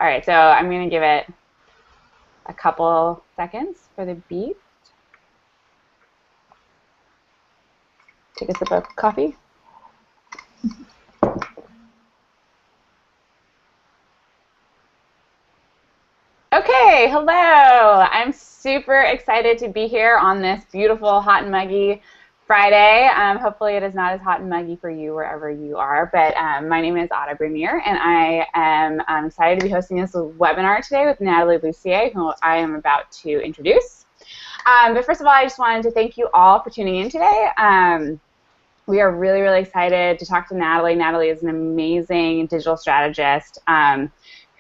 All right, so I'm going to give it a couple seconds for the beep. Take a sip of coffee. Okay, hello. I'm super excited to be here on this beautiful hot and muggy Friday. Hopefully it is not as hot and muggy for you wherever you are, but my name is Ada Brunier, and I am excited to be hosting this webinar today with Natalie Lucier, who I am about to introduce. But first of all, I just wanted to thank you all for tuning in today. We are really, really excited to talk to Natalie. Natalie is an amazing digital strategist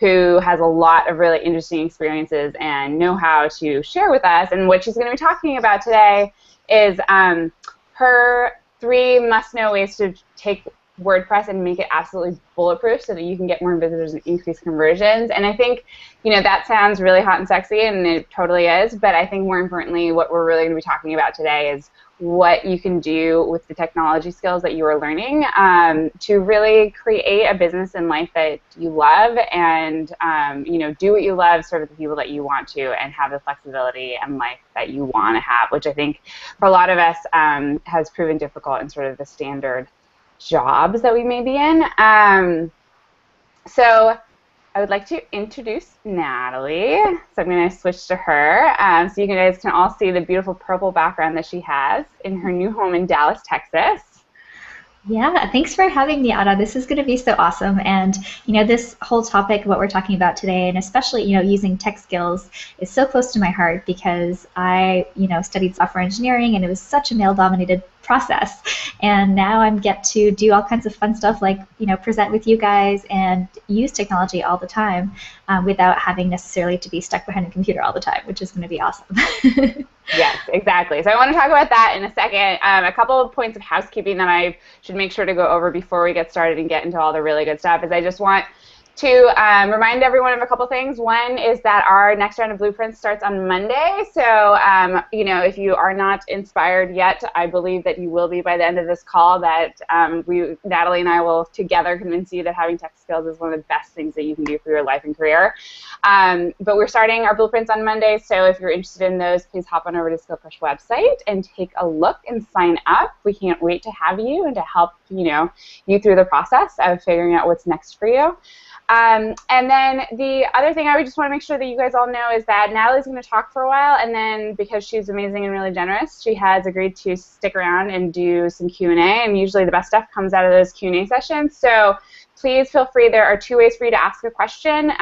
who has a lot of really interesting experiences and know-how to share with us. And what she's going to be talking about today is her 3 must-know ways to take WordPress and make it absolutely bulletproof so that you can get more visitors and increase conversions. And I think, that sounds really hot and sexy, and it totally is, but I think more importantly, what we're really going to be talking about today is what you can do with the technology skills that you are learning to really create a business and life that you love and, do what you love, serve the people that you want to, and have the flexibility and life that you want to have, which I think for a lot of us has proven difficult in sort of the standard jobs that we may be in. So I would like to introduce Natalie. So I'm going to switch to her so you guys can all see the beautiful purple background that she has in her new home in Dallas, Texas. Yeah, thanks for having me, Ada. This is going to be so awesome. And, this whole topic, what we're talking about today, and especially, using tech skills is so close to my heart because I, studied software engineering and it was such a male-dominated process. And now I get to do all kinds of fun stuff like, present with you guys and use technology all the time without having necessarily to be stuck behind a computer all the time, which is going to be awesome. Yes, exactly. So I want to talk about that in a second. A couple of points of housekeeping that I should make sure to go over before we get started and get into all the really good stuff is I just want to remind everyone of a couple things. One is that our next round of blueprints starts on Monday. So, if you are not inspired yet, I believe that you will be by the end of this call, that Natalie and I will together convince you that having tech skills is one of the best things that you can do for your life and career. But we're starting our blueprints on Monday, so if you're interested in those, please hop on over to SkillCrush website and take a look and sign up. We can't wait to have you and to help you through the process of figuring out what's next for you. And then the other thing I would just want to make sure that you guys all know is that Natalie's going to talk for a while, and then because she's amazing and really generous, she has agreed to stick around and do some Q&A, and usually the best stuff comes out of those Q&A sessions. So please feel free. There are 2 ways for you to ask a question.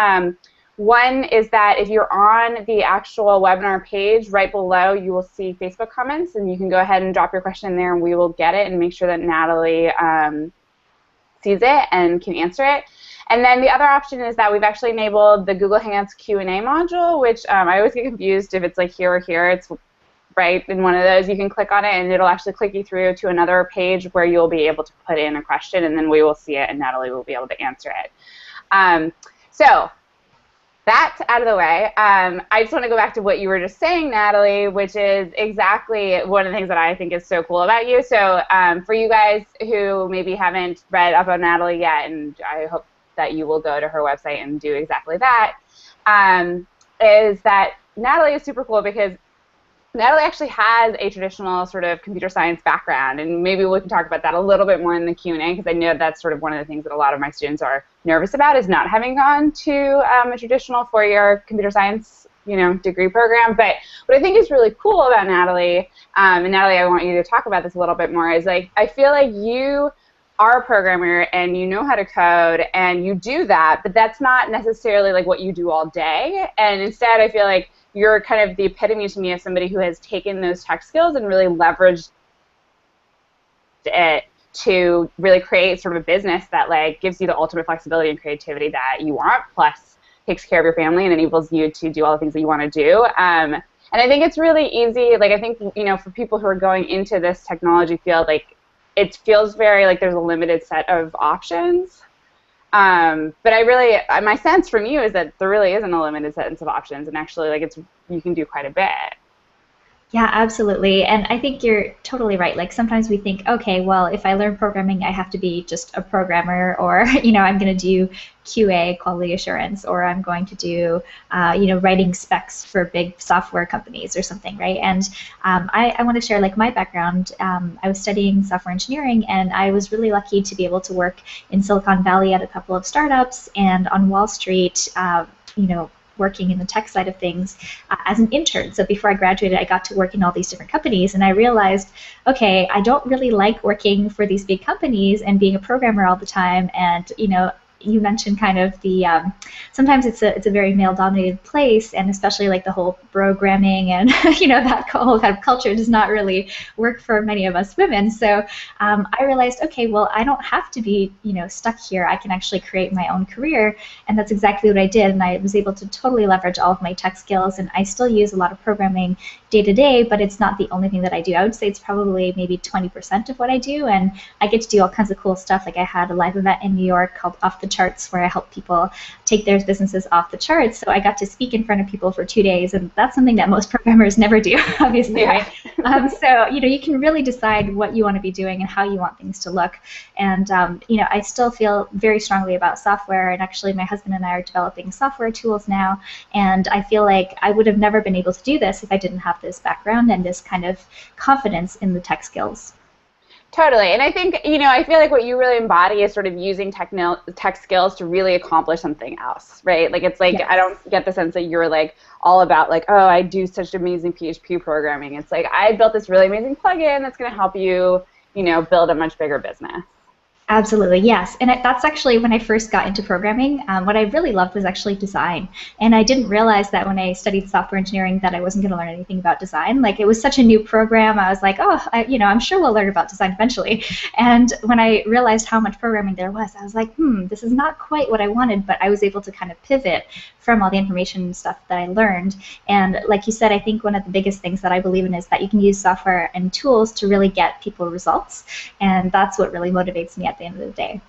One is that if you're on the actual webinar page, right below you will see Facebook comments, and you can go ahead and drop your question in there, and we will get it and make sure that Natalie sees it and can answer it. And then the other option is that we've actually enabled the Google Hangouts Q&A module, which I always get confused if it's like here or here. It's right in one of those. You can click on it, and it'll actually click you through to another page where you'll be able to put in a question, and then we will see it, and Natalie will be able to answer it. So that's out of the way. I just want to go back to what you were just saying, Natalie, which is exactly one of the things that I think is so cool about you. So for you guys who maybe haven't read up on Natalie yet, and I hope that you will go to her website and do exactly that, is that Natalie is super cool because Natalie actually has a traditional sort of computer science background, and maybe we can talk about that a little bit more in the Q&A because I know that's sort of one of the things that a lot of my students are nervous about is not having gone to a traditional 4-year computer science degree program. But what I think is really cool about Natalie, and Natalie, I want you to talk about this a little bit more, is like I feel like you are a programmer and you know how to code and you do that, but that's not necessarily like what you do all day. And instead, I feel like you're kind of the epitome to me of somebody who has taken those tech skills and really leveraged it to really create sort of a business that like gives you the ultimate flexibility and creativity that you want, plus takes care of your family and enables you to do all the things that you want to do. And I think it's really easy. Like I think for people who are going into this technology field, like it feels very like there's a limited set of options. But my sense from you is that there really isn't a limited set of options, and actually, like you can do quite a bit. Yeah, absolutely. And I think you're totally right. Like sometimes we think, okay, well, if I learn programming, I have to be just a programmer, or, I'm going to do QA, quality assurance, or I'm going to do, writing specs for big software companies or something, right? And I want to share like my background. I was studying software engineering, and I was really lucky to be able to work in Silicon Valley at a couple of startups and on Wall Street, working in the tech side of things as an intern. So before I graduated, I got to work in all these different companies, and I realized, okay, I don't really like working for these big companies and being a programmer all the time. And you mentioned kind of the sometimes it's a very male dominated place, and especially like the whole programming and that whole kind of culture does not really work for many of us women. So I realized, okay, well, I don't have to be stuck here. I can actually create my own career, and that's exactly what I did. And I was able to totally leverage all of my tech skills, and I still use a lot of programming day to day, but it's not the only thing that I do. I would say it's probably maybe 20% of what I do, and I get to do all kinds of cool stuff. Like I had a live event in New York called Off the Charts, where I help people take their businesses off the charts. So I got to speak in front of people for 2 days, and that's something that most programmers never do, obviously, Yeah. right? So you can really decide what you want to be doing and how you want things to look. And I still feel very strongly about software, and actually my husband and I are developing software tools now, and I feel like I would have never been able to do this if I didn't have this background and this kind of confidence in the tech skills. Totally. And I think, I feel like what you really embody is sort of using tech skills to really accomplish something else, right? Like, it's like, Yes. I don't get the sense that you're like all about like, oh, I do such amazing PHP programming. It's like, I built this really amazing plugin that's going to help you, build a much bigger business. Absolutely, yes. And that's actually when I first got into programming, what I really loved was actually design. And I didn't realize that when I studied software engineering that I wasn't going to learn anything about design. Like it was such a new program, I was like, oh, I'm sure we'll learn about design eventually. And when I realized how much programming there was, I was like, this is not quite what I wanted, but I was able to kind of pivot from all the information and stuff that I learned. And like you said, I think one of the biggest things that I believe in is that you can use software and tools to really get people results. And that's what really motivates me at the end of the day.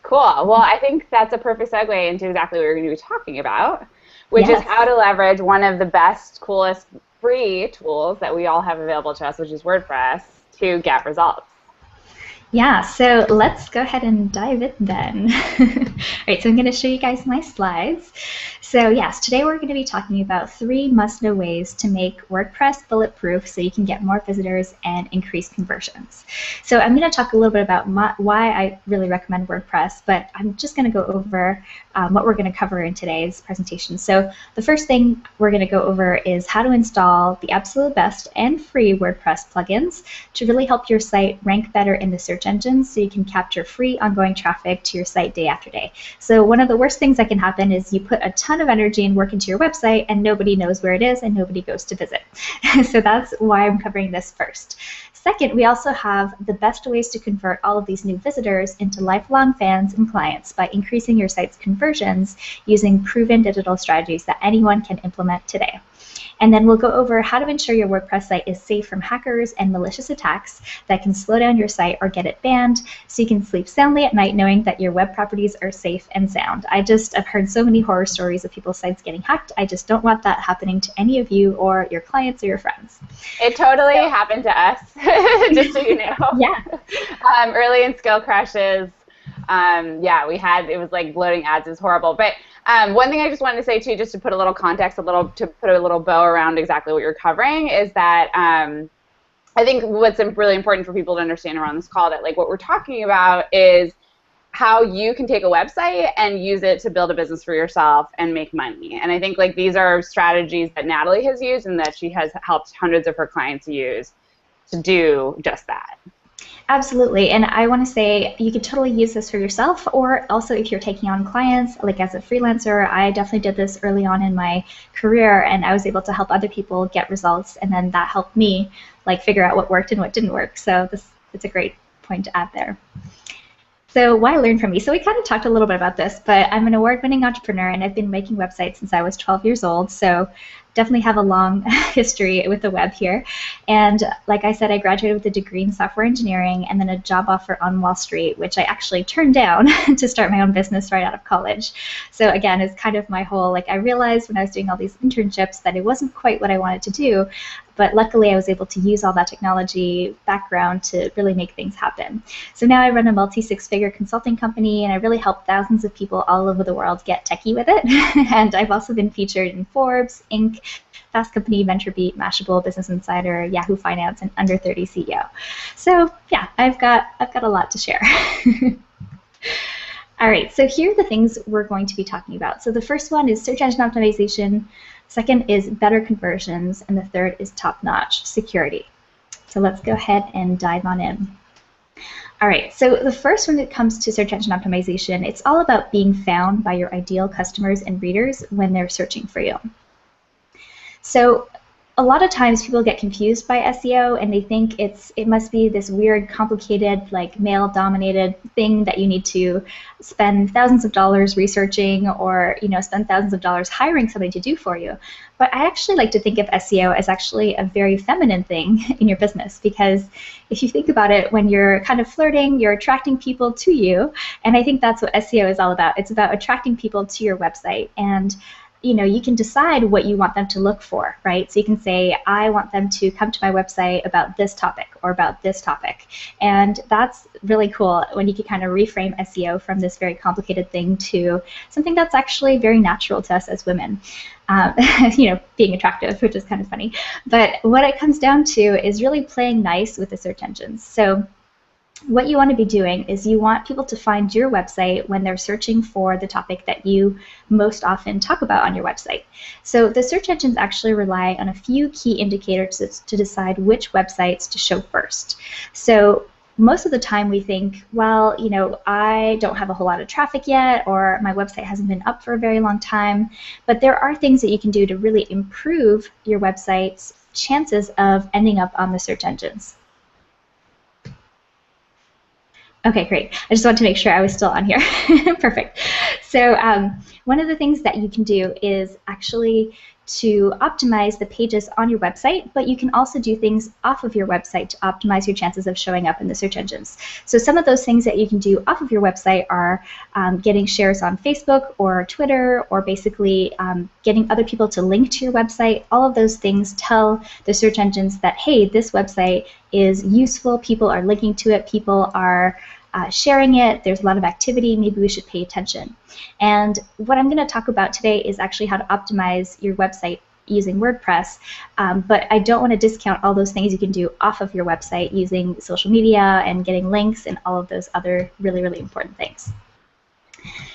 Cool. Well, I think that's a perfect segue into exactly what we're going to be talking about, which is Yes. how to leverage one of the best, coolest free tools that we all have available to us, which is WordPress, to get results. Yeah, so let's go ahead and dive in then. All right, so I'm going to show you guys my slides. So yes, today we're going to be talking about 3 must-know ways to make WordPress bulletproof so you can get more visitors and increase conversions. So I'm going to talk a little bit about why I really recommend WordPress, but I'm just going to go over what we're going to cover in today's presentation. So the first thing we're going to go over is how to install the absolute best and free WordPress plugins to really help your site rank better in the search engines so you can capture free ongoing traffic to your site day after day. So one of the worst things that can happen is you put a ton of energy and work into your website and nobody knows where it is and nobody goes to visit. So that's why I'm covering this first. Second, we also have the best ways to convert all of these new visitors into lifelong fans and clients by increasing your site's conversions using proven digital strategies that anyone can implement today. And then we'll go over how to ensure your WordPress site is safe from hackers and malicious attacks that can slow down your site or get it banned so you can sleep soundly at night knowing that your web properties are safe and sound. I've heard so many horror stories of people's sites getting hacked. I just don't want that happening to any of you or your clients or your friends. It totally happened to us, just so you know. Yeah. Early in skill crashes, it was like loading ads. It was horrible. But one thing I just wanted to say too, just to put a little context, to put a little bow around exactly what you're covering, is that I think what's really important for people to understand around this call, that like what we're talking about is how you can take a website and use it to build a business for yourself and make money. And I think like these are strategies that Natalie has used and that she has helped hundreds of her clients use to do just that. Absolutely, and I want to say you could totally use this for yourself, or also if you're taking on clients, like as a freelancer. I definitely did this early on in my career, and I was able to help other people get results, and then that helped me like figure out what worked and what didn't work. So it's a great point to add there. So why learn from me? So we kind of talked a little bit about this, but I'm an award-winning entrepreneur, and I've been making websites since I was 12 years old. So definitely have a long history with the web here. And like I said, I graduated with a degree in software engineering and then a job offer on Wall Street, which I actually turned down to start my own business right out of college. So again, it's kind of my whole, like I realized when I was doing all these internships that it wasn't quite what I wanted to do, but luckily I was able to use all that technology background to really make things happen. So now I run a multi-six-figure consulting company, and I really help thousands of people all over the world get techie with it. And I've also been featured in Forbes, Inc., Fast Company, VentureBeat, Mashable, Business Insider, Yahoo Finance, and Under 30 CEO. So yeah, I've got a lot to share. All right, so here are the things we're going to be talking about. So the first one is search engine optimization. Second is better conversions, and the third is top-notch security. So let's go ahead and dive on in. All right, so the first one, when it comes to search engine optimization, it's all about being found by your ideal customers and readers when they're searching for you. So a lot of times people get confused by SEO and they think it must be this weird, complicated, like male-dominated thing that you need to spend thousands of dollars researching, or spend thousands of dollars hiring somebody to do for you. But I actually like to think of SEO as actually a very feminine thing in your business, because if you think about it, when you're kind of flirting, you're attracting people to you, and I think that's what SEO is all about. It's about attracting people to your website, and you can decide what you want them to look for, right? So you can say, I want them to come to my website about this topic or about this topic. And that's really cool when you can kind of reframe SEO from this very complicated thing to something that's actually very natural to us as women. Being attractive, which is kind of funny. But what it comes down to is really playing nice with the search engines. So what you want to be doing is you want people to find your website when they're searching for the topic that you most often talk about on your website. So the search engines actually rely on a few key indicators to decide which websites to show first. So most of the time we think, well, I don't have a whole lot of traffic yet, or my website hasn't been up for a very long time. But there are things that you can do to really improve your website's chances of ending up on the search engines. Okay, great. I just wanted to make sure I was still on here. Perfect. So one of the things that you can do is actually to optimize the pages on your website, but you can also do things off of your website to optimize your chances of showing up in the search engines. So some of those things that you can do off of your website are getting shares on Facebook or Twitter, or basically getting other people to link to your website. All of those things tell the search engines that, hey, this website is useful, people are linking to it, people are sharing it, there's a lot of activity, maybe we should pay attention. And what I'm going to talk about today is actually how to optimize your website using WordPress, but I don't want to discount all those things you can do off of your website using social media and getting links and all of those other really, really important things.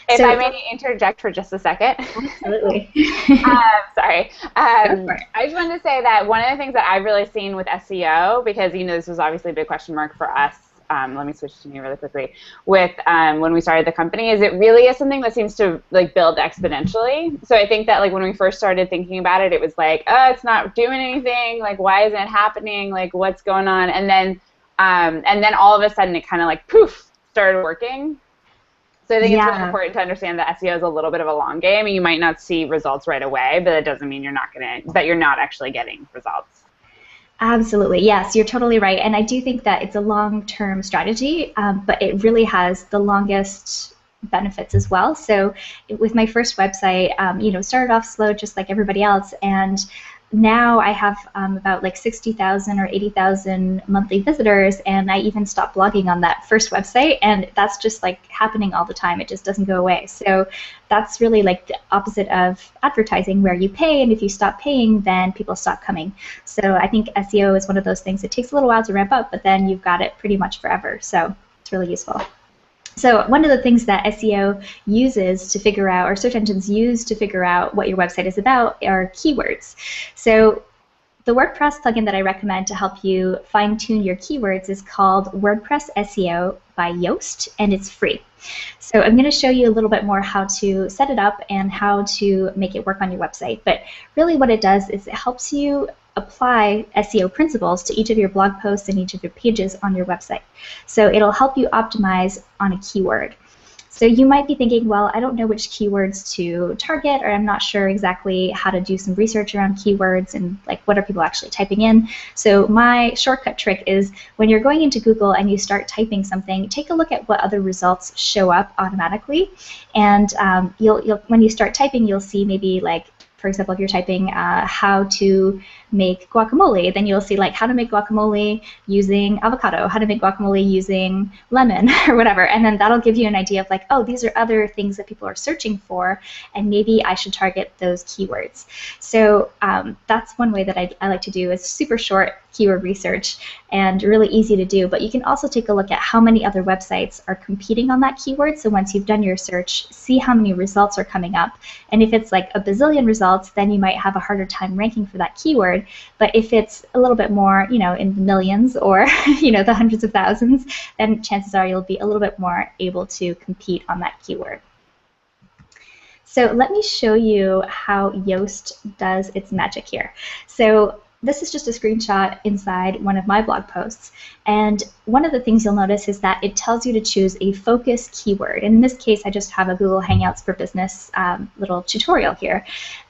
If I may interject for just a second. Absolutely. Sorry. I just wanted to say that one of the things that I've really seen with SEO, because this was obviously a big question mark for us, let me switch to me really quickly, with when we started the company, is it really is something that seems to build exponentially. So I think that when we first started thinking about it, it was like, oh, it's not doing anything, why isn't it happening, what's going on, and then all of a sudden it kind of poof, started working. So I think it's really important to understand that SEO is a little bit of a long game, and you might not see results right away, but it doesn't mean you're not actually getting results. Absolutely, yes, you're totally right, and I do think that it's a long-term strategy, but it really has the longest benefits as well. So with my first website, started off slow just like everybody else, and now I have about 60,000 or 80,000 monthly visitors, and I even stopped blogging on that first website, and that's just happening all the time. It just doesn't go away. So that's really the opposite of advertising, where you pay, and if you stop paying, then people stop coming. So I think SEO is one of those things that takes a little while to ramp up, but then you've got it pretty much forever. So it's really useful. So one of the things that SEO uses to figure out, or search engines use to figure out what your website is about, are keywords. So the WordPress plugin that I recommend to help you fine-tune your keywords is called WordPress SEO by Yoast, and it's free. So I'm going to show you a little bit more how to set it up and how to make it work on your website. But really what it does is it helps you apply SEO principles to each of your blog posts and each of your pages on your website. So it'll help you optimize on a keyword. So you might be thinking, well, I don't know which keywords to target, or I'm not sure exactly how to do some research around keywords and like what are people actually typing in. So my shortcut trick is when you're going into Google and you start typing something, take a look at what other results show up automatically. And when you start typing, you'll see maybe like, for example, if you're typing how to make guacamole, then you'll see like how to make guacamole using avocado, how to make guacamole using lemon or whatever. And then that'll give you an idea of like, oh, these are other things that people are searching for, and maybe I should target those keywords. So that's one way that I like to do. It's super short keyword research and really easy to do, but you can also take a look at how many other websites are competing on that keyword. So once you've done your search, see how many results are coming up. And if it's like a bazillion results, then you might have a harder time ranking for that keyword. But if it's a little bit more, you know, in the millions or, you know, the hundreds of thousands, then chances are you'll be a little bit more able to compete on that keyword. So let me show you how Yoast does its magic here. So this is just a screenshot inside one of my blog posts. And one of the things you'll notice is that it tells you to choose a focus keyword. And in this case, I just have a Google Hangouts for Business little tutorial here.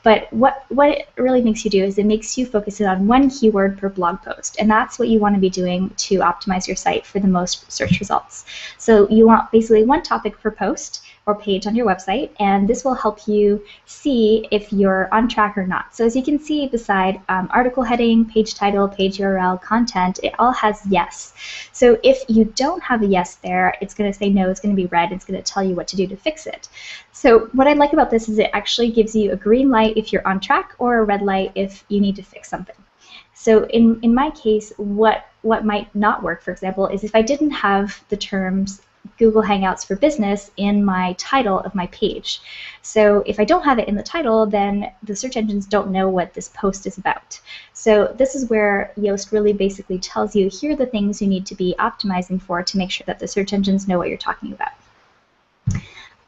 But what it really makes you do is it makes you focus it on one keyword per blog post. And that's what you want to be doing to optimize your site for the most search results. So you want basically one topic per post or page on your website, and this will help you see if you're on track or not. So as you can see beside article heading, page title, page URL, content, it all has yes. So if you don't have a yes there, it's going to say no, it's going to be red, it's going to tell you what to do to fix it. So what I like about this is it actually gives you a green light if you're on track or a red light if you need to fix something. So in my case, what might not work, for example, is if I didn't have the terms Google Hangouts for Business in my title of my page. So if I don't have it in the title, then the search engines don't know what this post is about. So this is where Yoast really basically tells you, here are the things you need to be optimizing for to make sure that the search engines know what you're talking about.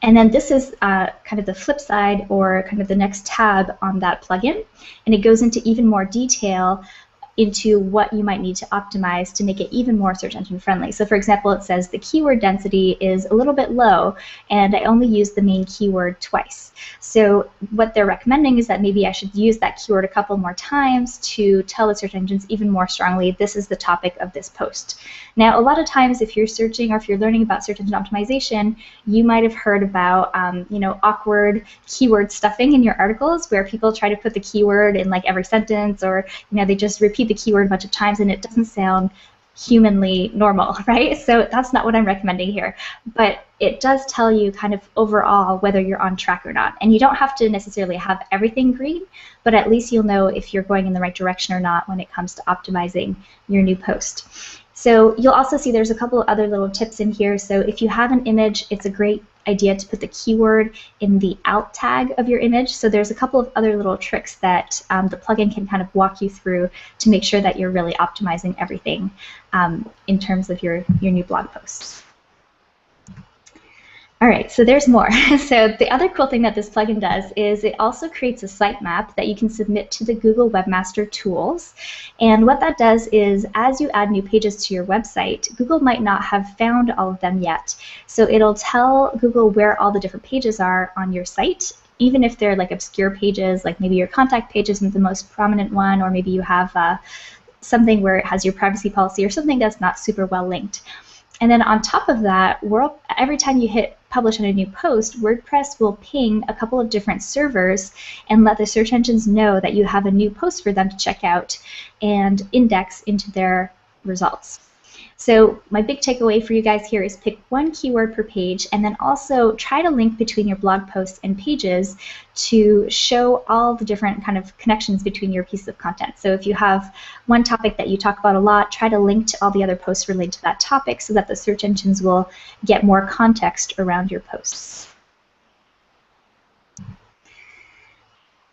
And then this is kind of the flip side, or kind of the next tab on that plugin, and it goes into even more detail into what you might need to optimize to make it even more search engine friendly. So for example, it says the keyword density is a little bit low and I only use the main keyword twice. So what they're recommending is that maybe I should use that keyword a couple more times to tell the search engines even more strongly, this is the topic of this post. Now, a lot of times if you're searching or if you're learning about search engine optimization, you might have heard about you know, awkward keyword stuffing in your articles where people try to put the keyword in like every sentence, or you know, they just repeat the keyword a bunch of times and it doesn't sound humanly normal, right? So that's not what I'm recommending here. But it does tell you kind of overall whether you're on track or not. And you don't have to necessarily have everything green, but at least you'll know if you're going in the right direction or not when it comes to optimizing your new post. So you'll also see there's a couple of other little tips in here. So if you have an image, it's a great idea to put the keyword in the alt tag of your image. So there's a couple of other little tricks that the plugin can kind of walk you through to make sure that you're really optimizing everything in terms of your new blog posts. All right, so there's more. So the other cool thing that this plugin does is it also creates a sitemap that you can submit to the Google Webmaster Tools. And what that does is as you add new pages to your website, Google might not have found all of them yet. So it'll tell Google where all the different pages are on your site, even if they're like obscure pages, like maybe your contact page isn't the most prominent one, or maybe you have something where it has your privacy policy or something that's not super well linked. And then on top of that, every time you hit publish on a new post, WordPress will ping a couple of different servers and let the search engines know that you have a new post for them to check out and index into their results. So my big takeaway for you guys here is pick one keyword per page, and then also try to link between your blog posts and pages to show all the different kind of connections between your pieces of content. So if you have one topic that you talk about a lot, try to link to all the other posts related to that topic so that the search engines will get more context around your posts.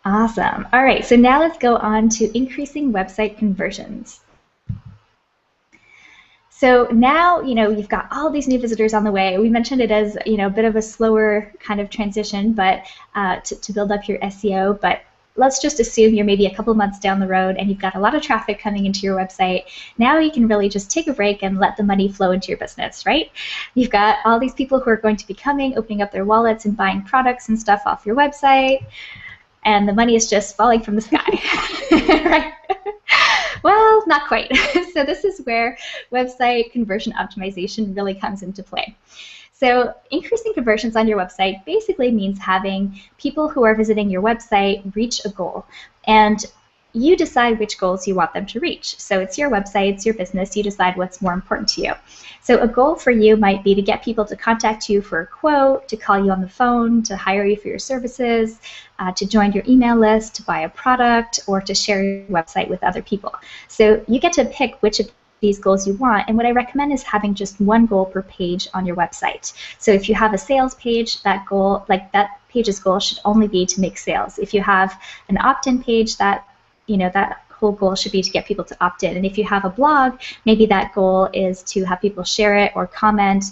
Awesome. All right, so now let's go on to increasing website conversions. So now, you know, you've got all these new visitors on the way. We mentioned it as, you know, a bit of a slower kind of transition, but to build up your SEO. But let's just assume you're maybe a couple months down the road and you've got a lot of traffic coming into your website. Now you can really just take a break and let the money flow into your business, right? You've got all these people who are going to be coming, opening up their wallets and buying products and stuff off your website, and the money is just falling from the sky, right? Well, not quite. So this is where website conversion optimization really comes into play. So increasing conversions on your website basically means having people who are visiting your website reach a goal. And you decide which goals you want them to reach. So it's your website, it's your business, you decide what's more important to you. So a goal for you might be to get people to contact you for a quote, to call you on the phone, to hire you for your services, to join your email list, to buy a product, or to share your website with other people. So you get to pick which of these goals you want, and what I recommend is having just one goal per page on your website. So if you have a sales page, that goal, like that page's goal should only be to make sales. If you have an opt-in page, that whole goal should be to get people to opt in. And if you have a blog, maybe that goal is to have people share it or comment,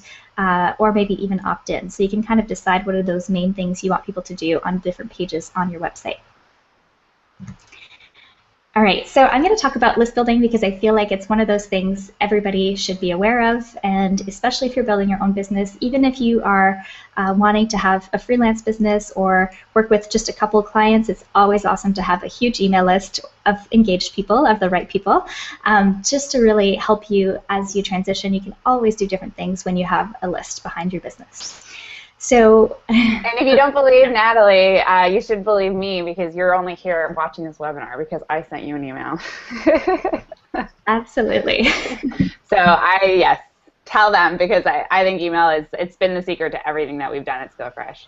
or maybe even opt in. So you can kind of decide what are those main things you want people to do on different pages on your website. All right, so I'm going to talk about list building because I feel like it's one of those things everybody should be aware of, and especially if you're building your own business, even if you are wanting to have a freelance business or work with just a couple of clients, it's always awesome to have a huge email list of engaged people, of the right people, just to really help you as you transition. You can always do different things when you have a list behind your business. So, and if you don't believe Natalie, you should believe me because you're only here watching this webinar because I sent you an email. Absolutely. So yes, tell them because I think email it's been the secret to everything that we've done at SkillFresh.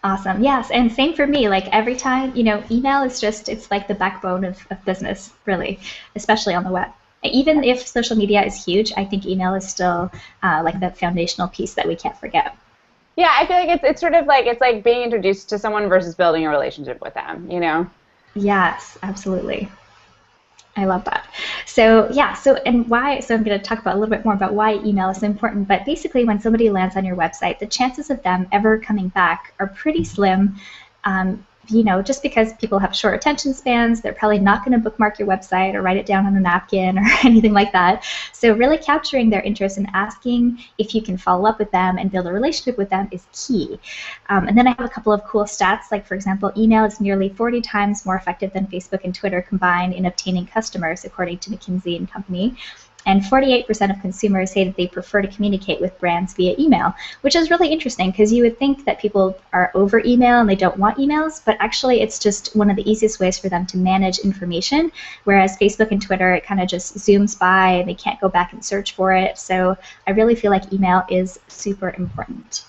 Awesome. Yes, and same for me. Like every time, email is just, it's like the backbone of business, really, especially on the web. Even if social media is huge, I think email is still like that foundational piece that we can't forget. Yeah, I feel like it's sort of like it's like being introduced to someone versus building a relationship with them, Yes, absolutely. I love that. So yeah, so I'm going to talk about a little bit more about why email is so important, but basically when somebody lands on your website, the chances of them ever coming back are pretty slim. Just because people have short attention spans, they're probably not going to bookmark your website or write it down on a napkin or anything like that. So really capturing their interest and asking if you can follow up with them and build a relationship with them is key. And then I have a couple of cool stats, like for example, email is nearly 40 times more effective than Facebook and Twitter combined in obtaining customers, according to McKinsey & Company. And 48% of consumers say that they prefer to communicate with brands via email, which is really interesting because you would think that people are over email and they don't want emails, but actually it's just one of the easiest ways for them to manage information, whereas Facebook and Twitter, it kind of just zooms by and they can't go back and search for it. So I really feel like email is super important.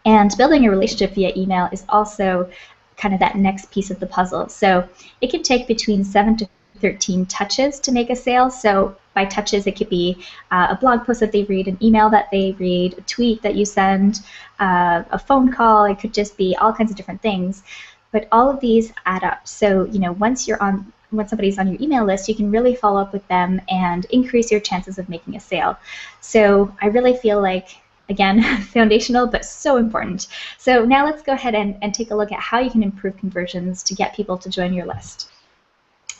And building a relationship via email is also kind of that next piece of the puzzle. So it can take between 7 to 13 touches to make a sale. So by touches, it could be a blog post that they read, an email that they read, a tweet that you send, a phone call. It could just be all kinds of different things. But all of these add up. So once somebody's on your email list, you can really follow up with them and increase your chances of making a sale. So I really feel like, again, foundational, but so important. So now let's go ahead and take a look at how you can improve conversions to get people to join your list.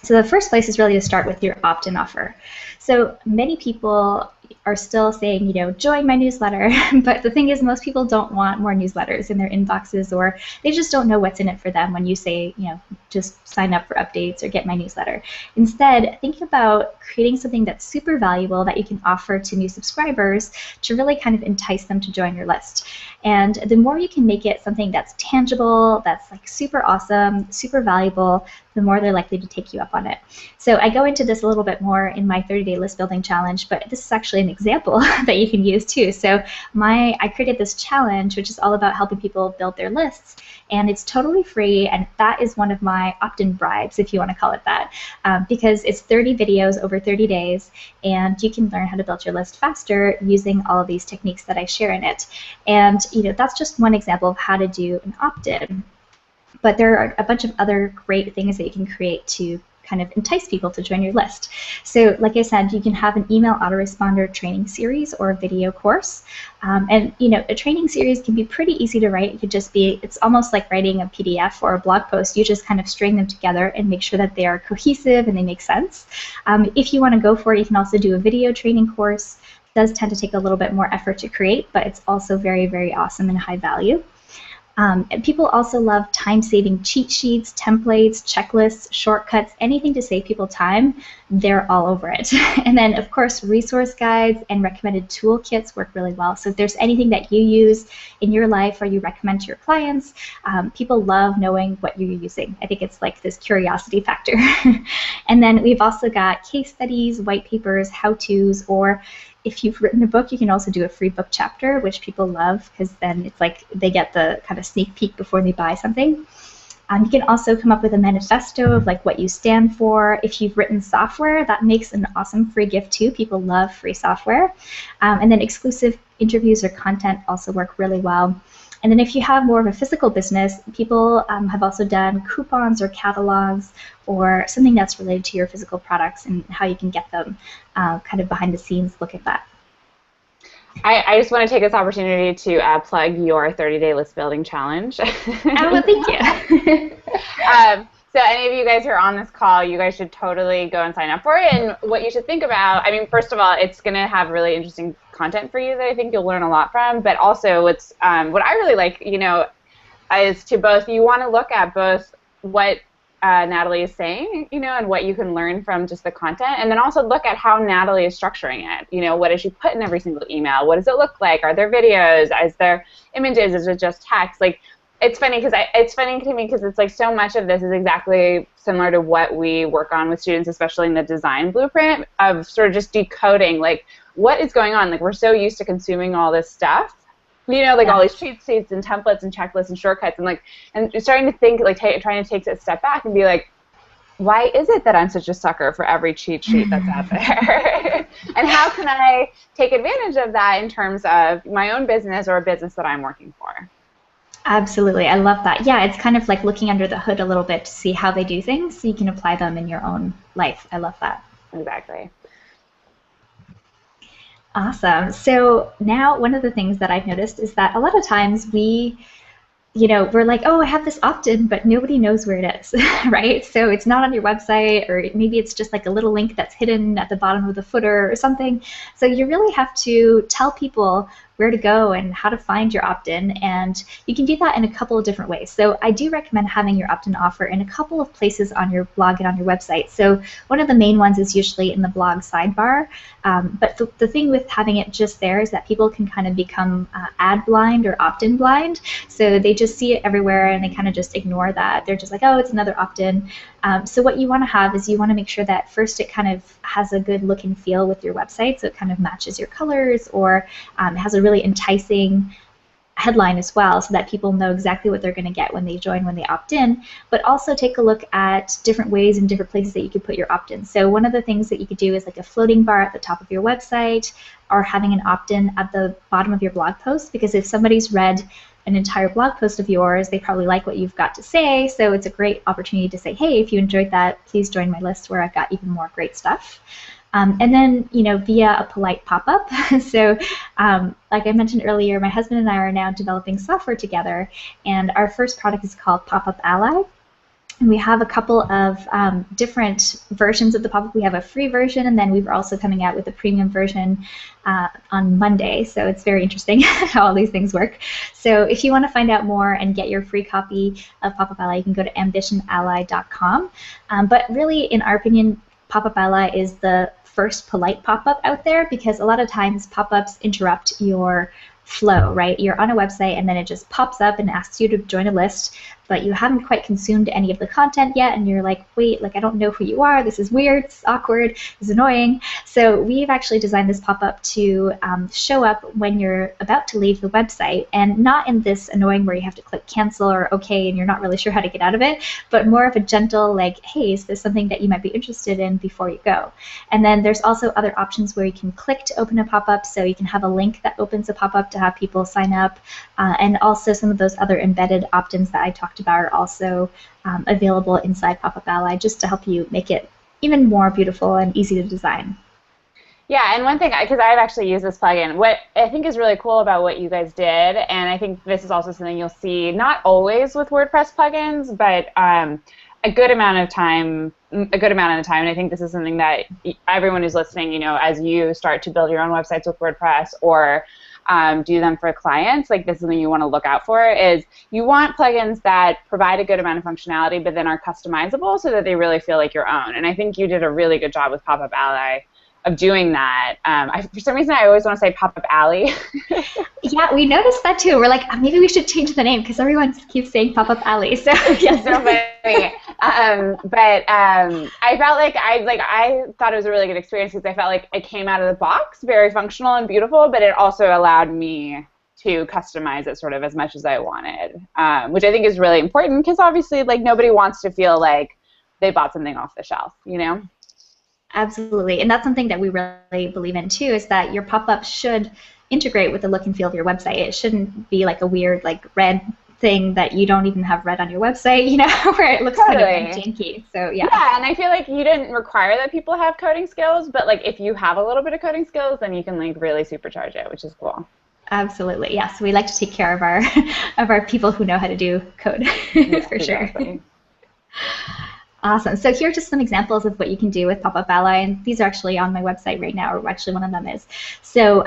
So the first place is really to start with your opt-in offer. So many people are still saying, join my newsletter, but the thing is most people don't want more newsletters in their inboxes, or they just don't know what's in it for them when you say, just sign up for updates or get my newsletter. Instead, think about creating something that's super valuable that you can offer to new subscribers to really kind of entice them to join your list. And the more you can make it something that's tangible, that's like super awesome, super valuable, the more they're likely to take you up on it. So I go into this a little bit more in my 30-day list building challenge, but this is actually an example that you can use too. So I created this challenge, which is all about helping people build their lists, and it's totally free, and that is one of my opt-in bribes, if you want to call it that, because it's 30 videos over 30 days, and you can learn how to build your list faster using all of these techniques that I share in it. And that's just one example of how to do an opt-in. But there are a bunch of other great things that you can create to kind of entice people to join your list. So like I said, you can have an email autoresponder training series or a video course. And a training series can be pretty easy to write. It could just be, it's almost like writing a PDF or a blog post. You just kind of string them together and make sure that they are cohesive and they make sense. If you want to go for it, you can also do a video training course. It does tend to take a little bit more effort to create, but it's also very, very awesome and high value. And people also love time-saving cheat sheets, templates, checklists, shortcuts, anything to save people time. They're all over it. And then, of course, resource guides and recommended toolkits work really well. So if there's anything that you use in your life or you recommend to your clients, people love knowing what you're using. I think it's like this curiosity factor. And then we've also got case studies, white papers, how-tos, or if you've written a book, you can also do a free book chapter, which people love because then it's like they get the kind of sneak peek before they buy something. You can also come up with a manifesto of like what you stand for. If you've written software, that makes an awesome free gift too. People love free software. And then exclusive interviews or content also work really well. And then if you have more of a physical business, people have also done coupons or catalogs or something that's related to your physical products and how you can get them kind of behind the scenes look at that. I just want to take this opportunity to plug your 30-day list building challenge. Oh, well, thank you. So any of you guys who are on this call, you guys should totally go and sign up for it. And what you should think about, I mean, first of all, it's going to have really interesting content for you that I think you'll learn a lot from. But also, what I really like, is to both, you want to look at both what Natalie is saying, and what you can learn from just the content, and then also look at how Natalie is structuring it. What does she put in every single email? What does it look like? Are there videos? Is there images? Is it just text? Like, it's funny to me because it's like so much of this is exactly similar to what we work on with students, especially in the design blueprint of sort of just decoding like what is going on. Like, we're so used to consuming all this stuff. All these cheat sheets and templates and checklists and shortcuts, and starting to think, like, trying to take a step back and be like, why is it that I'm such a sucker for every cheat sheet that's out there? And how can I take advantage of that in terms of my own business or a business that I'm working for? Absolutely. I love that. Yeah, it's kind of like looking under the hood a little bit to see how they do things so you can apply them in your own life. I love that. Exactly. Awesome. So now one of the things that I've noticed is that a lot of times we're like, oh, I have this opt-in, but nobody knows where it is, right? So it's not on your website, or maybe it's just like a little link that's hidden at the bottom of the footer or something. So you really have to tell people where to go and how to find your opt-in, and you can do that in a couple of different ways. So I do recommend having your opt-in offer in a couple of places on your blog and on your website. So one of the main ones is usually in the blog sidebar, but the thing with having it just there is that people can kind of become ad blind or opt-in blind, so they just see it everywhere and they kind of just ignore that. They're just like, oh, it's another opt-in. So what you want to have is you want to make sure that first it kind of has a good look and feel with your website, so it kind of matches your colors, or has a really enticing headline as well, so that people know exactly what they're going to get when they join, when they opt in. But also take a look at different ways and different places that you could put your opt-in. So one of the things that you could do is like a floating bar at the top of your website, or having an opt-in at the bottom of your blog post, because if somebody's read an entire blog post of yours, they probably like what you've got to say, so it's a great opportunity to say, hey, if you enjoyed that, please join my list where I've got even more great stuff. And then, via a polite pop-up. So like I mentioned earlier, my husband and I are now developing software together, and our first product is called Pop-Up Ally. And we have a couple of different versions of the pop-up. We have a free version, and then we're also coming out with a premium version on Monday. So it's very interesting how all these things work. So if you want to find out more and get your free copy of Pop-Up Ally, you can go to ambitionally.com. But really, in our opinion, Pop-Up Ally is the first polite pop-up out there, because a lot of times pop-ups interrupt your flow, right? You're on a website and then it just pops up and asks you to join a list, but you haven't quite consumed any of the content yet, and you're like, wait, like I don't know who you are, this is weird, it's awkward, it's annoying. So we've actually designed this pop-up to show up when you're about to leave the website, and not in this annoying where you have to click cancel or okay and you're not really sure how to get out of it, but more of a gentle like, hey, is this something that you might be interested in before you go? And then there's also other options where you can click to open a pop-up, so you can have a link that opens a pop-up to have people sign up, and also some of those other embedded opt-ins that I talked talked about are also available inside Pop-Up Ally just to help you make it even more beautiful and easy to design. Yeah, and one thing, because I've actually used this plugin, what I think is really cool about what you guys did, and I think this is also something you'll see not always with WordPress plugins, but a good amount of the time, and I think this is something that everyone who's listening, you know, as you start to build your own websites with WordPress or do them for clients, like this is something you want to look out for, is you want plugins that provide a good amount of functionality but then are customizable so that they really feel like your own. And I think you did a really good job with Pop-Up Ally of doing that. For some reason, I always want to say Pop-Up Alley. Yeah, we noticed that too. We're like, oh, maybe we should change the name because everyone keeps saying Pop-Up Alley. So yeah, so funny. I felt like I thought it was a really good experience because I felt like it came out of the box very functional and beautiful, but it also allowed me to customize it sort of as much as I wanted, which I think is really important because obviously, like, nobody wants to feel like they bought something off the shelf, you know? Absolutely, and that's something that we really believe in too, is that your pop-up should integrate with the look and feel of your website. It shouldn't be like a weird like red thing that you don't even have red on your website, you know, where it looks kind of janky. So yeah. Yeah, and I feel like you didn't require that people have coding skills, but like if you have a little bit of coding skills, then you can like really supercharge it, which is cool. Absolutely, yes. We like to take care of our people who know how to do code for sure. Awesome. So here are just some examples of what you can do with Pop-Up Ally, and these are actually on my website right now, or actually one of them is. So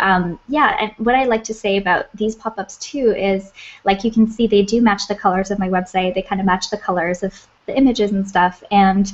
yeah, and what I like to say about these pop-ups too is, like you can see, they do match the colors of my website. They kind of match the colors of the images and stuff, and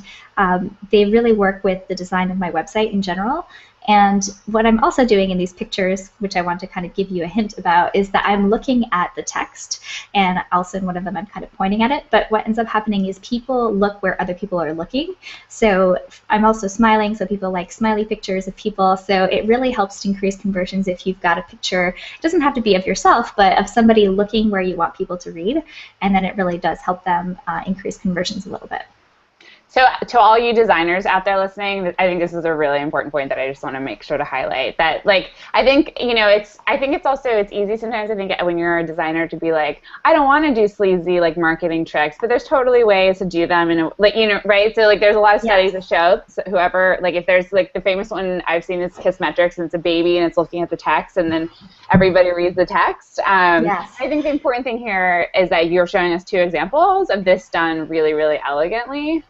they really work with the design of my website in general. And what I'm also doing in these pictures, which I want to kind of give you a hint about, is that I'm looking at the text, and also in one of them I'm kind of pointing at it, but what ends up happening is people look where other people are looking. So I'm also smiling, so people like smiley pictures of people, so it really helps to increase conversions if you've got a picture. It doesn't have to be of yourself, but of somebody looking where you want people to read, and then it really does help them increase conversions a little bit. So to all you designers out there listening, I think this is a really important point that I just want to make sure to highlight. That, like, I think, you know, it's easy sometimes, I think, when you're a designer to be like, I don't want to do sleazy, like, marketing tricks, but there's totally ways to do them, and, like, you know, right? So, like, there's a lot of studies that show whoever, like, if there's, like, the famous one I've seen is Kissmetrics, and it's a baby, and it's looking at the text, and then everybody reads the text. I think the important thing here is that you're showing us two examples of this done really, really elegantly.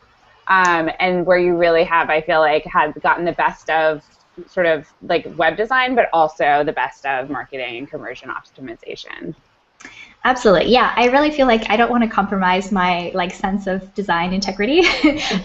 And where you really have, I feel like, had gotten the best of sort of like web design, but also the best of marketing and conversion optimization. Absolutely, yeah. I really feel like I don't want to compromise my like sense of design integrity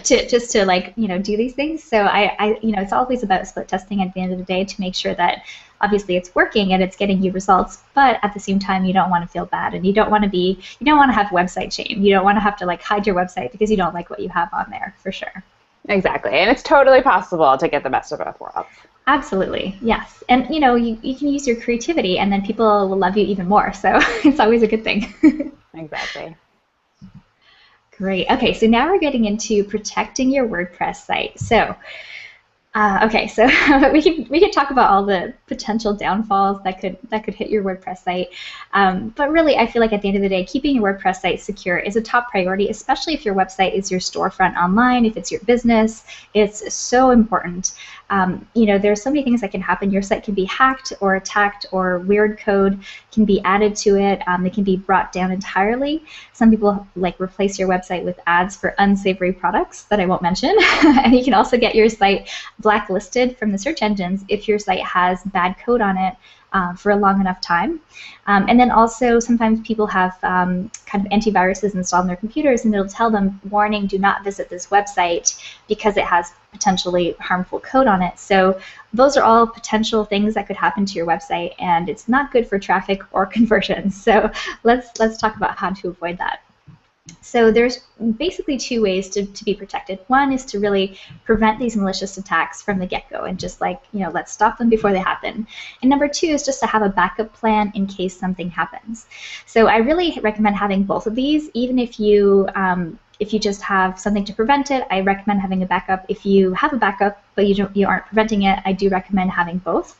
to like, you know, do these things. So I you know, it's always about split testing at the end of the day to make sure that obviously it's working and it's getting you results, but at the same time you don't want to feel bad, and you don't want to have website shame. You don't want to have to like hide your website because you don't like what you have on there, for sure. Exactly, and it's totally possible to get the best of both worlds. Absolutely, yes. And you know, you can use your creativity and then people will love you even more, so it's always a good thing. Exactly. Great. Okay, so now we're getting into protecting your WordPress site. So okay, so we could talk about all the potential downfalls that could hit your WordPress site, but really I feel like at the end of the day, keeping your WordPress site secure is a top priority, especially if your website is your storefront online, if it's your business. It's so important. You know, there's so many things that can happen. Your site can be hacked or attacked, or weird code can be added to it. It can be brought down entirely. Some people like replace your website with ads for unsavory products that I won't mention, and you can also get your site blacklisted from the search engines if your site has bad code on it for a long enough time. And then also sometimes people have kind of antiviruses installed on their computers, and it'll tell them, warning, do not visit this website because it has potentially harmful code on it. So those are all potential things that could happen to your website, and it's not good for traffic or conversions. So let's talk about how to avoid that. So there's basically two ways to be protected. One is to really prevent these malicious attacks from the get-go and just like, you know, let's stop them before they happen. And number two is just to have a backup plan in case something happens. So I really recommend having both of these, even if you if you just have something to prevent it, I recommend having a backup. If you have a backup but you aren't preventing it, I do recommend having both,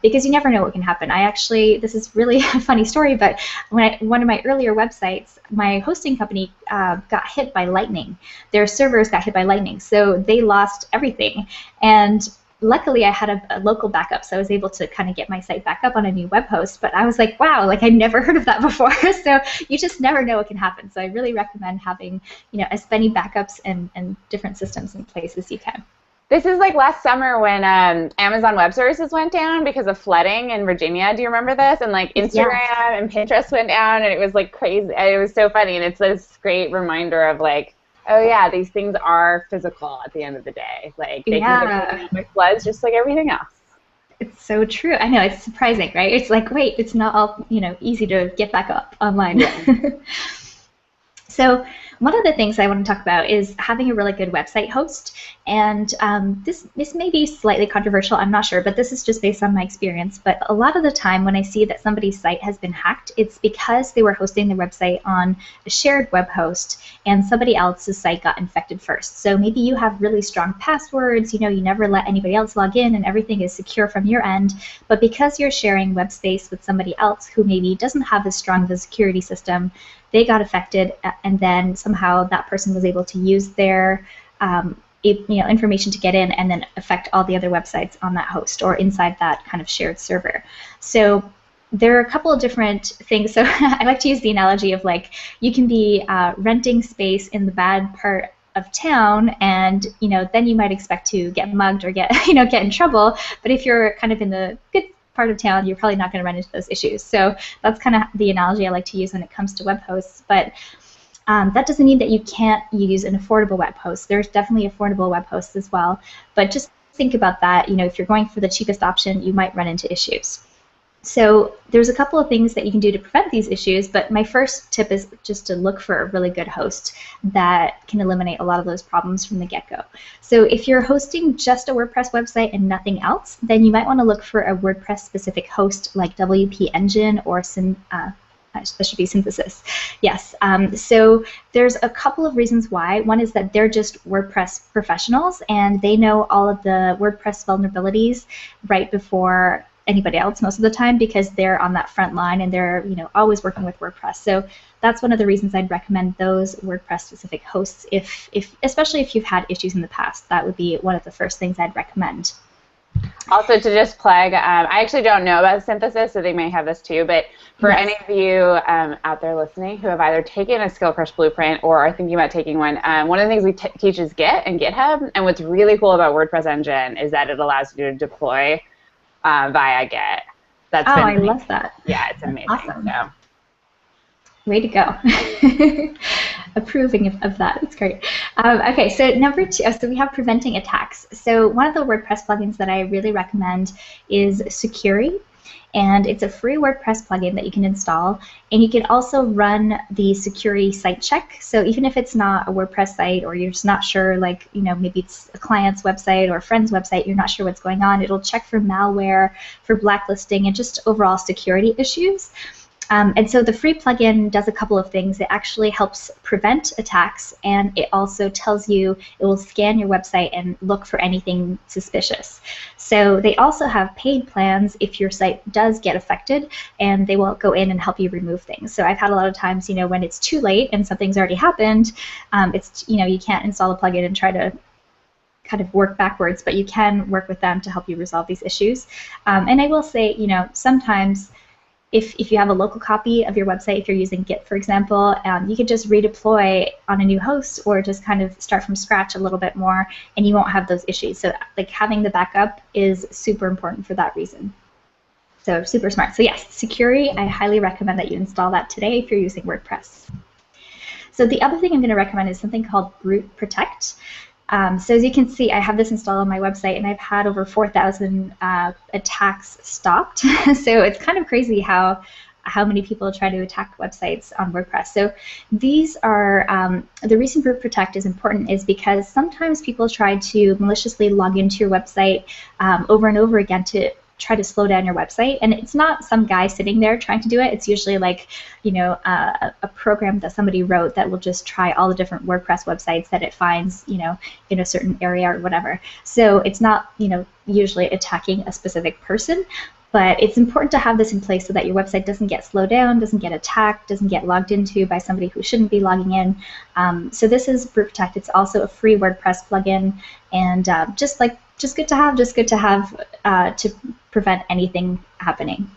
because you never know what can happen. This is really a funny story, but one of my earlier websites, my hosting company got hit by lightning. Their servers got hit by lightning, so they lost everything. And luckily, I had a local backup, so I was able to kind of get my site back up on a new web host. But I was like, wow, like I never heard of that before. So you just never know what can happen. So I really recommend having, as many backups and different systems in place as you can. This is like last summer when Amazon Web Services went down because of flooding in Virginia. Do you remember this? And like Instagram and Pinterest went down, and it was like crazy. It was so funny, and it's this great reminder of like, oh yeah, these things are physical at the end of the day. Like they can get floods just like everything else. It's so true. I know, it's surprising, right? It's like, wait, it's not all easy to get back up online. Yeah. So one of the things I want to talk about is having a really good website host. And this may be slightly controversial, I'm not sure, but this is just based on my experience. But a lot of the time when I see that somebody's site has been hacked, it's because they were hosting their website on a shared web host and somebody else's site got infected first. So maybe you have really strong passwords, you never let anybody else log in and everything is secure from your end. But because you're sharing web space with somebody else who maybe doesn't have as strong of a security system, they got affected, and then somehow that person was able to use their information to get in and then affect all the other websites on that host or inside that kind of shared server. So there are a couple of different things. So I like to use the analogy of like you can be renting space in the bad part of town, and then you might expect to get mugged or get get in trouble. But if you're kind of in the good part of town, you're probably not going to run into those issues. So that's kind of the analogy I like to use when it comes to web hosts. But that doesn't mean that you can't use an affordable web host. There's definitely affordable web hosts as well. But just think about that. If you're going for the cheapest option, you might run into issues. So there's a couple of things that you can do to prevent these issues, but my first tip is just to look for a really good host that can eliminate a lot of those problems from the get-go. So if you're hosting just a WordPress website and nothing else, then you might want to look for a WordPress-specific host like WP Engine or that should be Synthesis. Yes. So there's a couple of reasons why. One is that they're just WordPress professionals, and they know all of the WordPress vulnerabilities right before anybody else most of the time because they're on that front line and they're always working with WordPress. So that's one of the reasons I'd recommend those WordPress specific hosts especially if you've had issues in the past. That would be one of the first things I'd recommend. Also, to just plug, I actually don't know about Synthesis, so they may have this too, but for any of you out there listening who have either taken a Skill Crush Blueprint or are thinking about taking one of the things we teach is Git and GitHub, and what's really cool about WordPress Engine is that it allows you to deploy via Git. I love that. Yeah, it's amazing. Awesome. So. Way to go. Approving of that. It's great. Okay, so number 2, so we have preventing attacks. So one of the WordPress plugins that I really recommend is Securi, and it's a free WordPress plugin that you can install, and you can also run the Securi site check. So even if it's not a WordPress site or you're just not sure, like, maybe it's a client's website or a friend's website, you're not sure what's going on, it'll check for malware, for blacklisting, and just overall security issues. And so the free plugin does a couple of things. It actually helps prevent attacks, and it also tells you, it will scan your website and look for anything suspicious. So they also have paid plans if your site does get affected, and they will go in and help you remove things. So I've had a lot of times, when it's too late and something's already happened, it's, you can't install a plugin and try to kind of work backwards, but you can work with them to help you resolve these issues. And I will say, sometimes if you have a local copy of your website, if you're using Git, for example, you could just redeploy on a new host or just kind of start from scratch a little bit more, and you won't have those issues. So like having the backup is super important for that reason. So super smart. So yes, Securi, I highly recommend that you install that today if you're using WordPress. So the other thing I'm going to recommend is something called Brute Protect. So as you can see, I have this installed on my website, and I've had over 4,000 attacks stopped. So it's kind of crazy how many people try to attack websites on WordPress. So these are, the reason Brute Protect is important is because sometimes people try to maliciously log into your website over and over again to try to slow down your website. And it's not some guy sitting there trying to do it. It's usually like, a program that somebody wrote that will just try all the different WordPress websites that it finds, in a certain area or whatever. So it's not, usually attacking a specific person. But it's important to have this in place so that your website doesn't get slowed down, doesn't get attacked, doesn't get logged into by somebody who shouldn't be logging in. So this is Brute Protect. It's also a free WordPress plugin, and just good to have to prevent anything happening.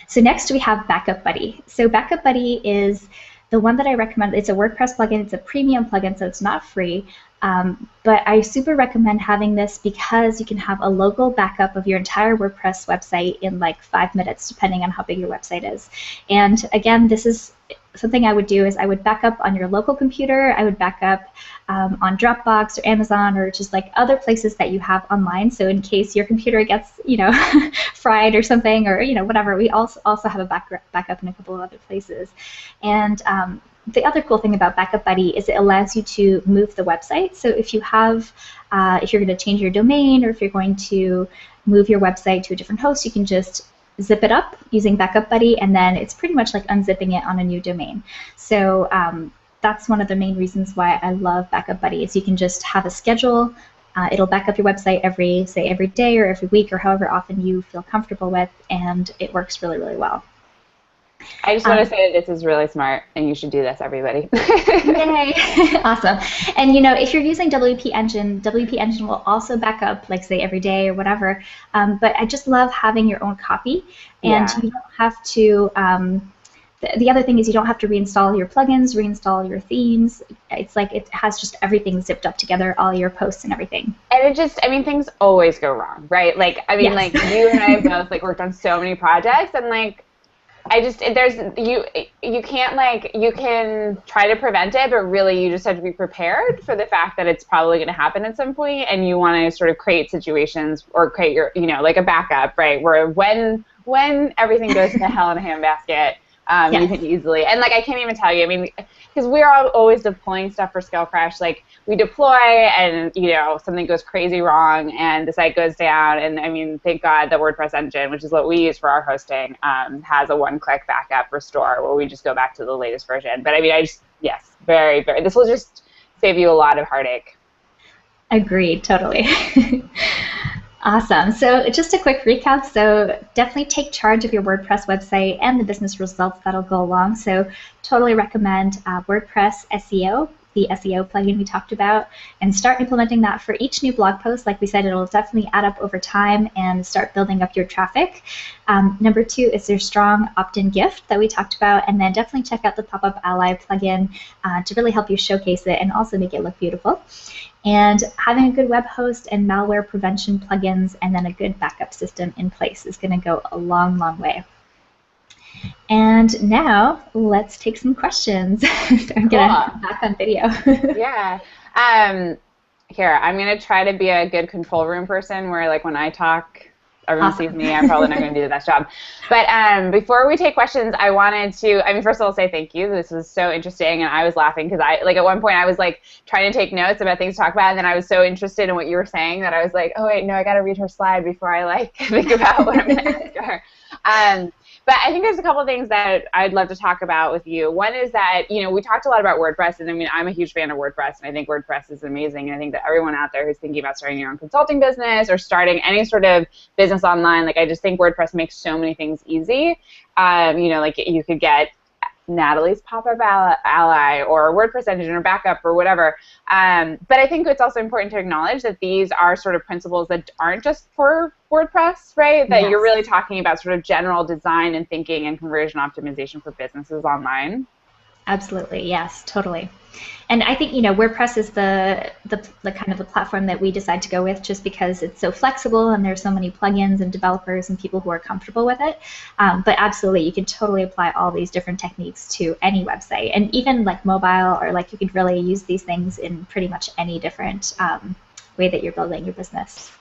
So next we have Backup Buddy. So Backup Buddy is the one that I recommend. It's a WordPress plugin. It's a premium plugin, so it's not free. But I super recommend having this because you can have a local backup of your entire WordPress website in like 5 minutes, depending on how big your website is. And again, this is something I would do is I would back up on your local computer. I would back up on Dropbox or Amazon or just like other places that you have online. So in case your computer gets, fried or something, or, whatever, we also have a backup in a couple of other places. And the other cool thing about Backup Buddy is it allows you to move the website. So if you have, if you're going to change your domain, or if you're going to move your website to a different host, you can just zip it up using Backup Buddy, and then it's pretty much like unzipping it on a new domain. So that's one of the main reasons why I love Backup Buddy is you can just have a schedule. It'll back up your website every day or every week or however often you feel comfortable with, and it works really, really well. I just want to say that this is really smart, and you should do this, everybody. Yay! Awesome. And if you're using WP Engine will also back up, like say every day or whatever. But I just love having your own copy, and you don't have to. The other thing is you don't have to reinstall your plugins, reinstall your themes. It's like it has just everything zipped up together, all your posts and everything. And things always go wrong, right? Like, yes. Like you and I have both like worked on so many projects, and like. You can't you can try to prevent it, but really you just have to be prepared for the fact that it's probably going to happen at some point, and you want to sort of create situations or create your, like a backup, right? Where when everything goes to hell in a handbasket, yes. You can easily, and like I can't even tell you, because we're always deploying stuff for Scale Crash, like we deploy and something goes crazy wrong and the site goes down, and thank God the WordPress engine, which is what we use for our hosting, has a one-click backup restore where we just go back to the latest version. But yes, very, very, this will just save you a lot of heartache. Agreed, totally. Awesome. So just a quick recap. So definitely take charge of your WordPress website and the business results that'll go along. So totally recommend WordPress SEO, the SEO plugin we talked about, and start implementing that for each new blog post. Like we said, it'll definitely add up over time and start building up your traffic. Number 2 is their strong opt-in gift that we talked about, and then definitely check out the Pop-Up Ally plugin to really help you showcase it and also make it look beautiful. And having a good web host and malware prevention plugins and then a good backup system in place is going to go a long, long way. And now let's take some questions. I'm going to come back on video. Yeah. Here, I'm going to try to be a good control room person where like when I talk, everyone sees me. I'm probably not going to do the best job. But before we take questions, I wanted to, first of all, say thank you. This was so interesting, and I was laughing because at one point I was like trying to take notes about things to talk about, and then I was so interested in what you were saying that I was like, oh wait, no, I got to read her slide before I like think about what I'm going to ask her. But I think there's a couple of things that I'd love to talk about with you. One is that, we talked a lot about WordPress, and I'm a huge fan of WordPress, and I think WordPress is amazing, and I think that everyone out there who's thinking about starting your own consulting business or starting any sort of business online, like I just think WordPress makes so many things easy. Like you could get Natalie's Pop-Up Ally or WordPress Engine or Backup or whatever. But I think it's also important to acknowledge that these are sort of principles that aren't just for WordPress, right? That Yes. You're really talking about sort of general design and thinking and conversion optimization for businesses online. Absolutely, yes, totally. And I think WordPress is the kind of the platform that we decide to go with just because it's so flexible and there's so many plugins and developers and people who are comfortable with it. But absolutely, you can totally apply all these different techniques to any website, and even like mobile, or like you could really use these things in pretty much any different way that you're building your business.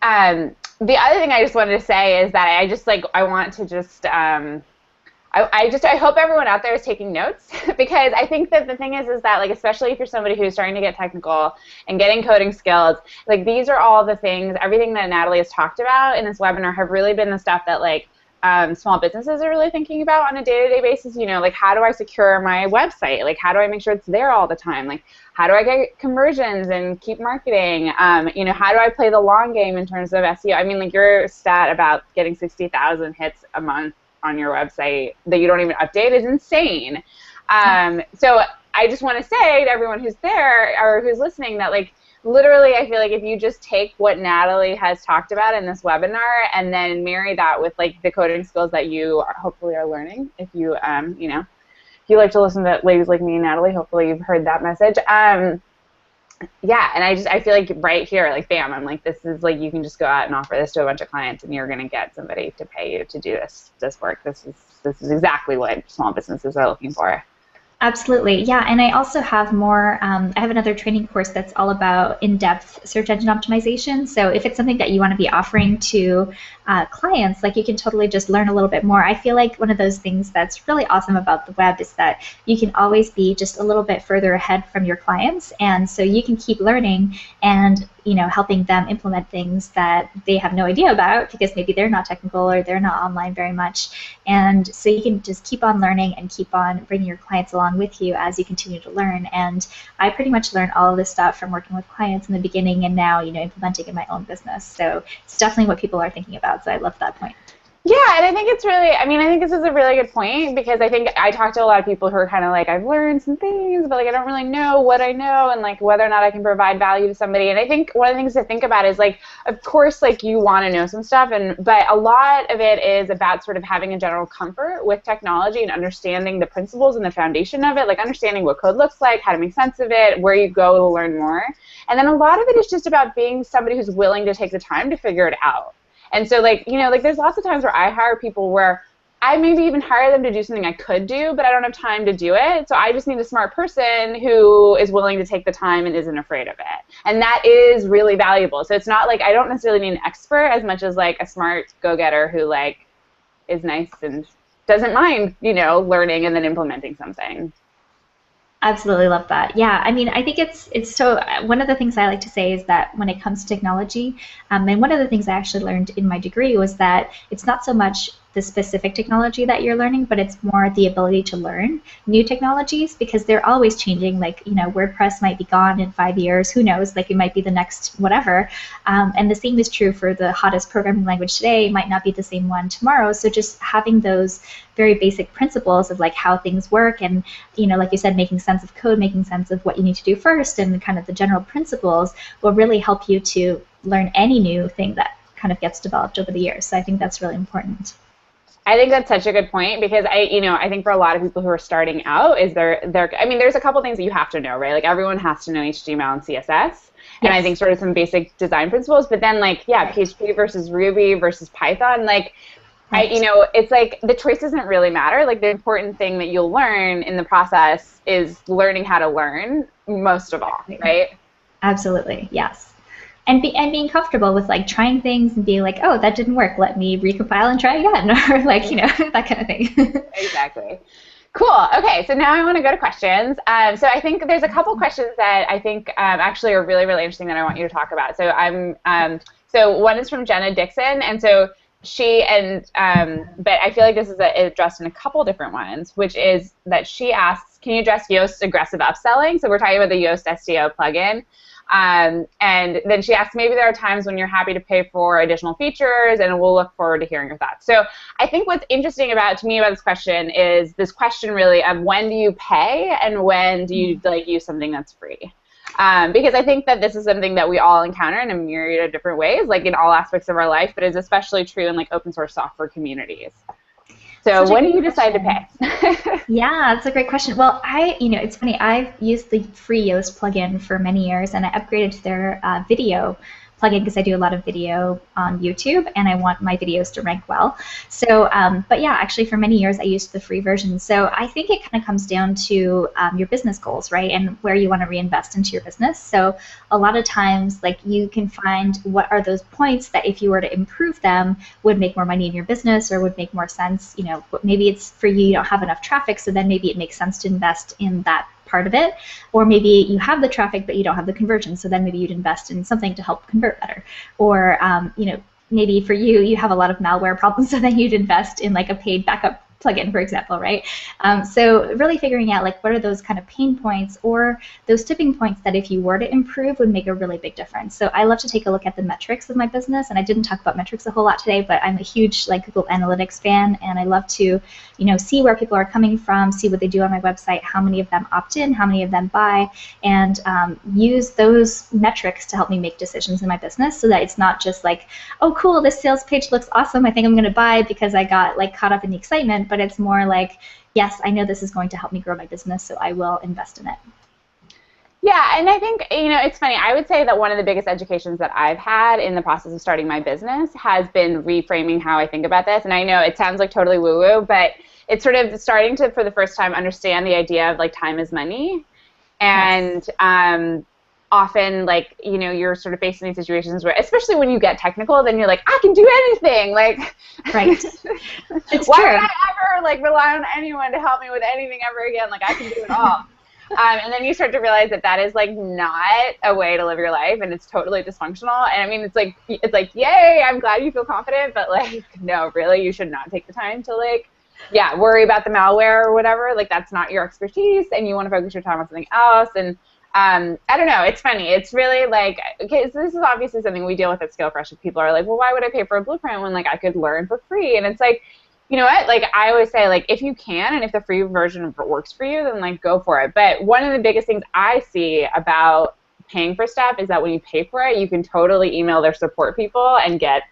The other thing I just wanted to say is that I want to just I hope everyone out there is taking notes because I think that the thing is that like, especially if you're somebody who's starting to get technical and getting coding skills, like these are all the things, everything that Natalie has talked about in this webinar have really been the stuff that like small businesses are really thinking about on a day-to-day basis. You know, like how do I secure my website? Like how do I make sure it's there all the time? Like how do I get conversions and keep marketing? You know, how do I play the long game in terms of SEO? I mean, like your stat about getting 60,000 hits a month on your website that you don't even update is insane. So I just want to say to everyone who's there or who's listening that like literally I feel like if you just take what Natalie has talked about in this webinar and then marry that with like the coding skills that you hopefully are learning, if you you know, if you like to listen to ladies like me and Natalie, hopefully you've heard that message. Yeah, and I feel like right here, like bam, I'm like, this is like you can just go out and offer this to a bunch of clients and you're gonna get somebody to pay you to do this work. This is exactly what small businesses are looking for. Absolutely, yeah, and I also have more, I have another training course that's all about in-depth search engine optimization, so if it's something that you want to be offering to clients, like you can totally just learn a little bit more. I feel like one of those things that's really awesome about the web is that you can always be just a little bit further ahead from your clients, and so you can keep learning and helping them implement things that they have no idea about because maybe they're not technical or they're not online very much. And so you can just keep on learning and keep on bringing your clients along with you as you continue to learn. And I pretty much learned all of this stuff from working with clients in the beginning and now, implementing in my own business. So it's definitely what people are thinking about. So I love that point. Yeah, and I think it's really, I think this is a really good point because I think I talk to a lot of people who are kind of like, I've learned some things, but like I don't really know what I know and like whether or not I can provide value to somebody. And I think one of the things to think about is like, of course, like you want to know some stuff, but a lot of it is about sort of having a general comfort with technology and understanding the principles and the foundation of it, like understanding what code looks like, how to make sense of it, where you go to learn more. And then a lot of it is just about being somebody who's willing to take the time to figure it out. And so, like, there's lots of times where I hire people where I maybe even hire them to do something I could do, but I don't have time to do it. So I just need a smart person who is willing to take the time and isn't afraid of it. And that is really valuable. So it's not like I don't necessarily need an expert as much as, like, a smart go-getter who, like, is nice and doesn't mind, learning and then implementing something. Absolutely love that. Yeah, I think it's so, one of the things I like to say is that when it comes to technology, and one of the things I actually learned in my degree was that it's not so much the specific technology that you're learning, but it's more the ability to learn new technologies because they're always changing. Like, WordPress might be gone in 5 years. Who knows? Like, it might be the next whatever. And the same is true for the hottest programming language today. It might not be the same one tomorrow. So just having those very basic principles of like how things work and, like you said, making sense of code, making sense of what you need to do first and kind of the general principles will really help you to learn any new thing that kind of gets developed over the years. So I think that's really important. I think that's such a good point because I think for a lot of people who are starting out is there's a couple things that you have to know, right? Like everyone has to know HTML and CSS. Yes. And I think sort of some basic design principles, but then like, yeah, PHP versus Ruby versus Python, like, right. It's like the choice doesn't really matter. Like the important thing that you'll learn in the process is learning how to learn most of all, right? Absolutely, yes. And being comfortable with like trying things and being like, oh, that didn't work. Let me recompile and try again, or like that kind of thing. Exactly. Cool. Okay, so now I want to go to questions. So I think there's a couple questions that I think actually are really, really interesting that I want you to talk about. So so one is from Jenna Dixon, and so she but I feel like this is addressed in a couple different ones, which is that she asks, can you address Yoast's aggressive upselling? So we're talking about the Yoast SEO plugin. And then she asks, maybe there are times when you're happy to pay for additional features, and we'll look forward to hearing your thoughts. So I think what's interesting to me about this question is this question really of when do you pay and when do you use something that's free? Because I think that this is something that we all encounter in a myriad of different ways, like in all aspects of our life, but is especially true in like open source software communities. So when do you decide to pay? Yeah, that's a great question. Well, it's funny. I've used the free Yoast plugin for many years, and I upgraded to their video plugin because I do a lot of video on YouTube and I want my videos to rank well. So, but yeah, actually for many years I used the free version. So I think it kind of comes down to your business goals, right? And where you want to reinvest into your business. So a lot of times, like, you can find what are those points that if you were to improve them would make more money in your business or would make more sense. You know, maybe it's for you don't have enough traffic, so then maybe it makes sense to invest in that part of it. Or maybe you have the traffic but you don't have the conversion, so then maybe you'd invest in something to help convert better. Or you know, maybe for you, you have a lot of malware problems, so then you'd invest in like a paid backup plugin, for example, right? So really figuring out like what are those kind of pain points or those tipping points that if you were to improve would make a really big difference. So I love to take a look at the metrics of my business, and I didn't talk about metrics a whole lot today, but I'm a huge like Google Analytics fan, and I love to, you know, see where people are coming from, see what they do on my website, how many of them opt in, how many of them buy, and use those metrics to help me make decisions in my business, so that it's not just like, oh cool, this sales page looks awesome, I think I'm going to buy because I got like caught up in the excitement, but it's more like, yes, I know this is going to help me grow my business, so I will invest in it. Yeah, and I think, you know, it's funny. I would say that one of the biggest educations that I've had in the process of starting my business has been reframing how I think about this. And I know it sounds like totally woo-woo, but it's sort of starting to, for the first time, understand the idea of like time is money. And yes. Often, like, you know, you're sort of faced in these situations where, especially when you get technical, then you're like, I can do anything. Like, right. It's why true. would I ever like rely on anyone to help me with anything ever again? Like, I can do it all. And then you start to realize that that is like not a way to live your life, and it's totally dysfunctional. And I mean, it's like, yay, I'm glad you feel confident, but like, no, really, you should not take the time to like, yeah, worry about the malware or whatever. Like, that's not your expertise, and you want to focus your time on something else. And I don't know, it's funny. It's really like, okay, so this is obviously something we deal with at ScaleFresh. If people are like, well, why would I pay for a blueprint when like I could learn for free? And it's like, you know what, like I always say, like, if you can and if the free version works for you, then like go for it. But one of the biggest things I see about paying for stuff is that when you pay for it, you can totally email their support people and get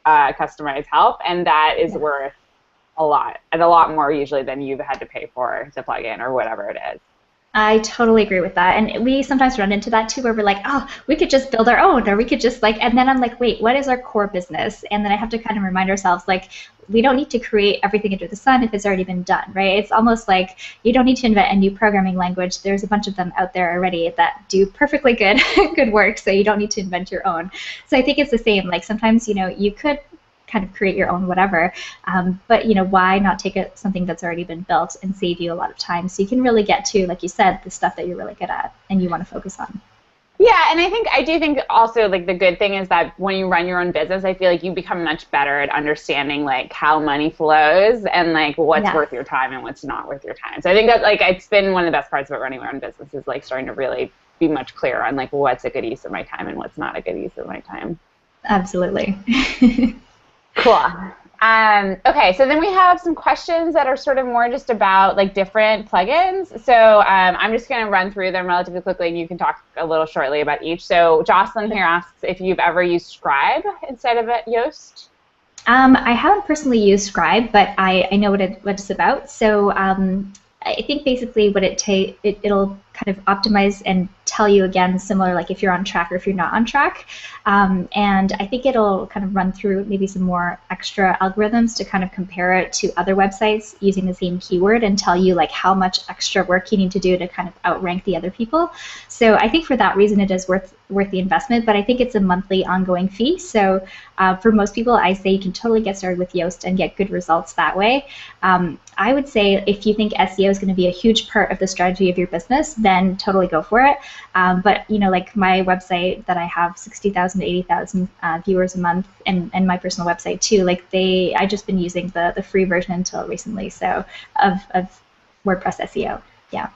customized help, and that is worth a lot, and a lot more usually than you've had to pay for to plug in or whatever it is. I totally agree with that. And we sometimes run into that too, where we're like, oh, we could just build our own, or we could just like, and then I'm like, wait, what is our core business? And then I have to kind of remind ourselves, like, we don't need to create everything under the sun if it's already been done, right? It's almost like you don't need to invent a new programming language. There's a bunch of them out there already that do perfectly good good work, so you don't need to invent your own. So I think it's the same. Like sometimes, you know, you could kind of create your own whatever, but you know, why not take something that's already been built and save you a lot of time, so you can really get to, like you said, the stuff that you're really good at and you want to focus on. Yeah, and I do think also like the good thing is that when you run your own business, I feel like you become much better at understanding like how money flows and like what's worth your time and what's not worth your time. So I think that like it's been one of the best parts about running my own business is like starting to really be much clearer on like what's a good use of my time and what's not a good use of my time. Absolutely. Cool. Okay, so then we have some questions that are sort of more just about like different plugins. So I'm just going to run through them relatively quickly, and you can talk a little shortly about each. So Jocelyn here asks if you've ever used Scribe instead of Yoast. I haven't personally used Scribe, but I know what it's about. So I think basically what it'll kind of optimize and tell you again, similar like if you're on track or if you're not on track. And I think it'll kind of run through maybe some more extra algorithms to kind of compare it to other websites using the same keyword and tell you like how much extra work you need to do to kind of outrank the other people. So I think for that reason it is worth the investment, but I think it's a monthly ongoing fee. So for most people, I say you can totally get started with Yoast and get good results that way. I would say if you think SEO is going to be a huge part of the strategy of your business, then totally go for it. But you know, like my website that I have 60,000 to 80,000 viewers a month, and my personal website too. Like I just been using the free version until recently. So of WordPress SEO, yeah.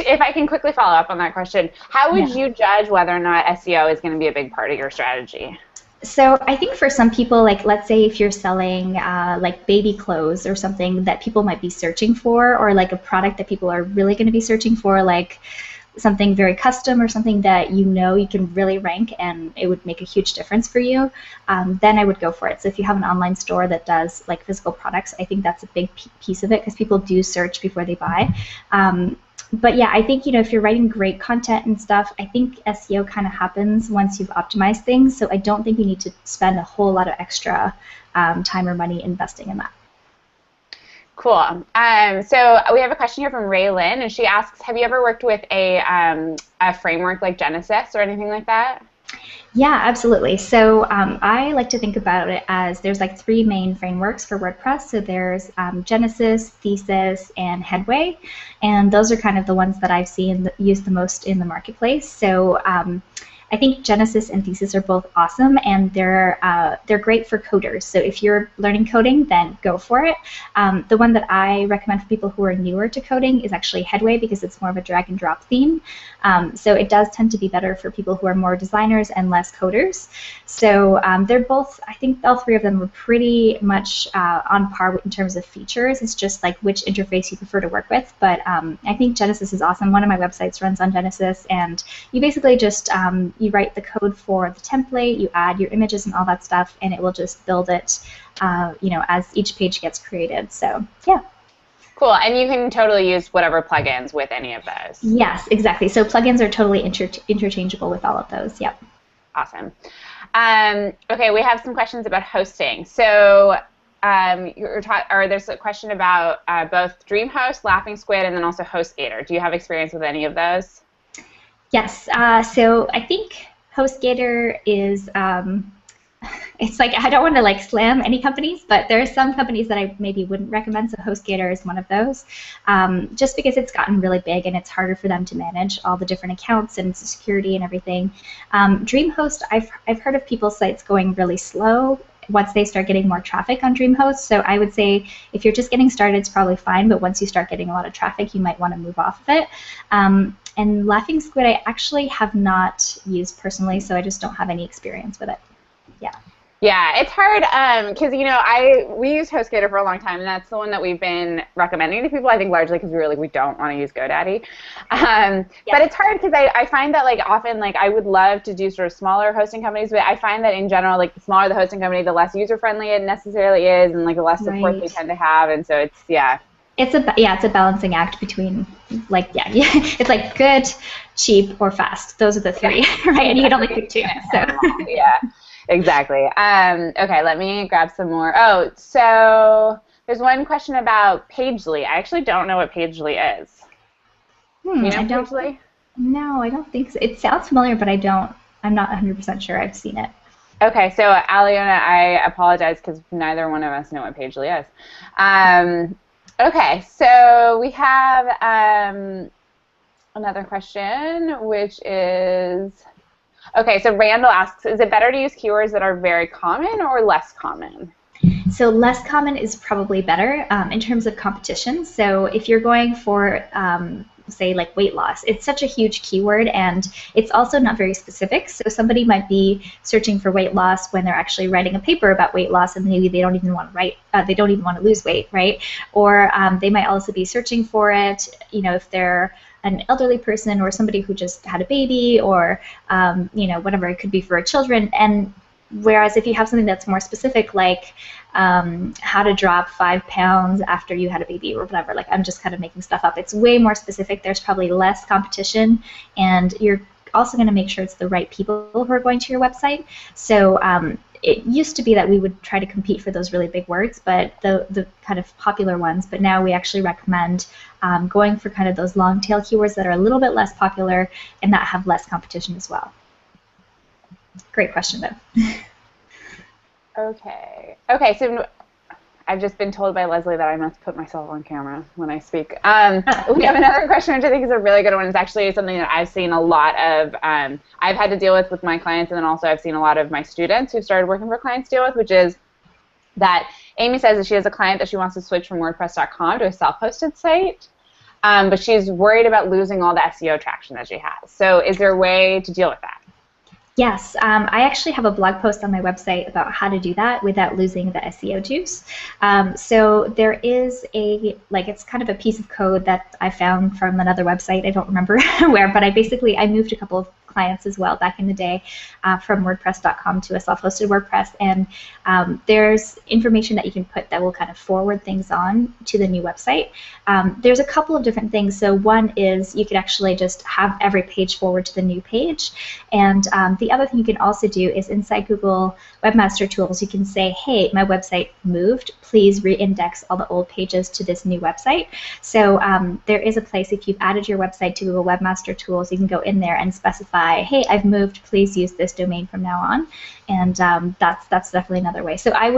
If I can quickly follow up on that question, how would you judge whether or not SEO is going to be a big part of your strategy? So I think for some people, like let's say if you're selling like baby clothes or something that people might be searching for, or like a product that people are really going to be searching for, like something very custom or something that you know you can really rank and it would make a huge difference for you, then I would go for it. So if you have an online store that does like physical products, I think that's a big piece of it because people do search before they buy. But yeah, I think, if you're writing great content and stuff, I think SEO kind of happens once you've optimized things. So I don't think you need to spend a whole lot of extra time or money investing in that. Cool. So we have a question here from Raylyn, and she asks, have you ever worked with a framework like Genesis or anything like that? Yeah, absolutely. So I like to think about it as there's like three main frameworks for WordPress. So there's Genesis, Thesis, and Headway, and those are kind of the ones that I've seen used the most in the marketplace. So I think Genesis and Thesis are both awesome, and they're great for coders. So if you're learning coding, then go for it. The one that I recommend for people who are newer to coding is actually Headway, because it's more of a drag and drop theme. So it does tend to be better for people who are more designers and less coders. So they're both, I think all three of them are pretty much on par in terms of features. It's just like which interface you prefer to work with. But I think Genesis is awesome. One of my websites runs on Genesis, and you basically just you write the code for the template, you add your images and all that stuff, and it will just build it, as each page gets created. So yeah. Cool, and you can totally use whatever plugins with any of those. Yes, exactly. So plugins are totally interchangeable with all of those. Yep. Awesome. Okay, we have some questions about hosting. So there's a question about both DreamHost, Laughing Squid, and then also HostGator. Do you have experience with any of those? Yes. So I think HostGator is, it's like, I don't want to like slam any companies, but there are some companies that I maybe wouldn't recommend. So HostGator is one of those, just because it's gotten really big and it's harder for them to manage all the different accounts and security and everything. DreamHost, I've heard of people's sites going really slow once they start getting more traffic on DreamHost. So I would say if you're just getting started, it's probably fine, but once you start getting a lot of traffic, you might want to move off of it. And Laughing Squid, I actually have not used personally, so I just don't have any experience with it. Yeah. Yeah, it's hard because, we used HostGator for a long time, and that's the one that we've been recommending to people, I think largely because we don't want to use GoDaddy. But it's hard because I find that often I would love to do sort of smaller hosting companies, but I find that in general the smaller the hosting company, the less user-friendly it necessarily is, and the less support they tend to have, and so it's, yeah. It's a balancing act between it's like good, cheap, or fast. Those are the three, right? And you can only pick two. So yeah, exactly. Okay, let me grab some more. Oh, so there's one question about Pagely. I actually don't know what Pagely is. You know Pagely? No, I don't think so. It sounds familiar, but I'm not 100% sure I've seen it. Okay, so Aliona, I apologize because neither one of us know what Pagely is. Okay, so we have another question, which is, okay, so Randall asks, is it better to use keywords that are very common or less common? So less common is probably better in terms of competition. So if you're going for say weight loss, it's such a huge keyword, and it's also not very specific. So somebody might be searching for weight loss when they're actually writing a paper about weight loss, and maybe they don't even want to they don't even want to lose weight, right? Or they might also be searching for it, if they're an elderly person or somebody who just had a baby, or whatever it could be for children. And whereas if you have something that's more specific, like how to drop 5 pounds after you had a baby or whatever, I'm just kind of making stuff up. It's way more specific. There's probably less competition, and you're also going to make sure it's the right people who are going to your website. So it used to be that we would try to compete for those really big words, but the kind of popular ones. But now we actually recommend going for kind of those long tail keywords that are a little bit less popular and that have less competition as well. Great question, though. Okay, so I've just been told by Leslie that I must put myself on camera when I speak. We have another question, which I think is a really good one. It's actually something that I've seen a lot of, I've had to deal with my clients, and then also I've seen a lot of my students who've started working for clients deal with, which is that Amy says that she has a client that she wants to switch from WordPress.com to a self-hosted site, but she's worried about losing all the SEO traction that she has. So is there a way to deal with that? Yes, I actually have a blog post on my website about how to do that without losing the SEO juice. So there is it's kind of a piece of code that I found from another website. I don't remember where, but I moved a couple of clients as well back in the day from WordPress.com to a self-hosted WordPress. And there's information that you can put that will kind of forward things on to the new website. There's a couple of different things. So one is you could actually just have every page forward to the new page. And the other thing you can also do is inside Google Webmaster Tools, you can say, hey, my website moved. Please re-index all the old pages to this new website. So there is a place, if you've added your website to Google Webmaster Tools, you can go in there and specify, hey, I've moved. Please use this domain from now on. And that's definitely another way. So I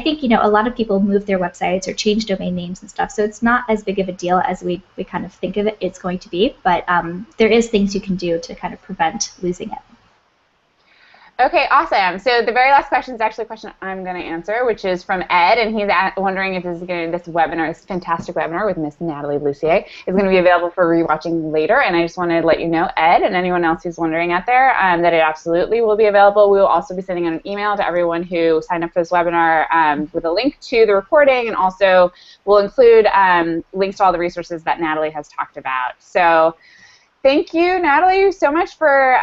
think, a lot of people move their websites or change domain names and stuff. So it's not as big of a deal as we kind of think of it's going to be. But there is things you can do to kind of prevent losing it. Okay, awesome. So the very last question is actually a question I'm going to answer, which is from Ed, and he's wondering if this webinar, this fantastic webinar with Miss Natalie Lussier, is going to be available for rewatching later. And I just wanted to let you know, Ed, and anyone else who's wondering out there, that it absolutely will be available. We will also be sending out an email to everyone who signed up for this webinar with a link to the recording, and also we'll include links to all the resources that Natalie has talked about. So thank you, Natalie, so much for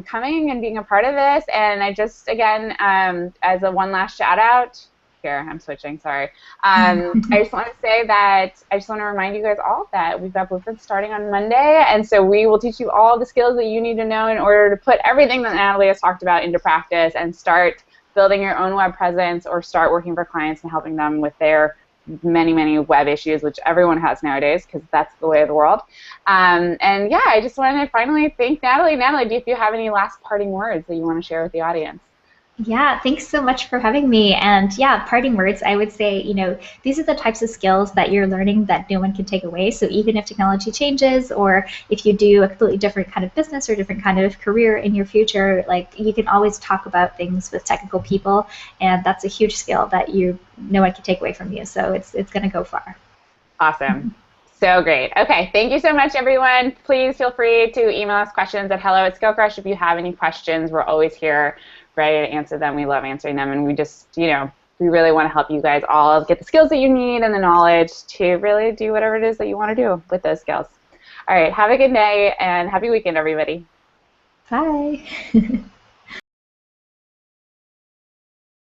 coming and being a part of this. And I just, again, as a one last shout out, here, I'm switching, sorry. I just want to say that I just want to remind you guys all that we've got Blueprints starting on Monday. And so we will teach you all the skills that you need to know in order to put everything that Natalie has talked about into practice and start building your own web presence or start working for clients and helping them with their many, many web issues, which everyone has nowadays because that's the way of the world. And yeah, I just wanted to finally thank Natalie. Natalie, do you have any last parting words that you want to share with the audience? Yeah, thanks so much for having me. And yeah, parting words, I would say, these are the types of skills that you're learning that no one can take away. So even if technology changes, or if you do a completely different kind of business or different kind of career in your future, like, you can always talk about things with technical people, and that's a huge skill that no one can take away from you. So it's going to go far. Awesome. So great. Okay, thank you so much, everyone. Please feel free to email us questions at hello@skillcrush if you have any questions. We're always here ready to answer them. We love answering them, and we just, we really want to help you guys all get the skills that you need and the knowledge to really do whatever it is that you want to do with those skills. All right, have a good day and happy weekend, everybody. Bye.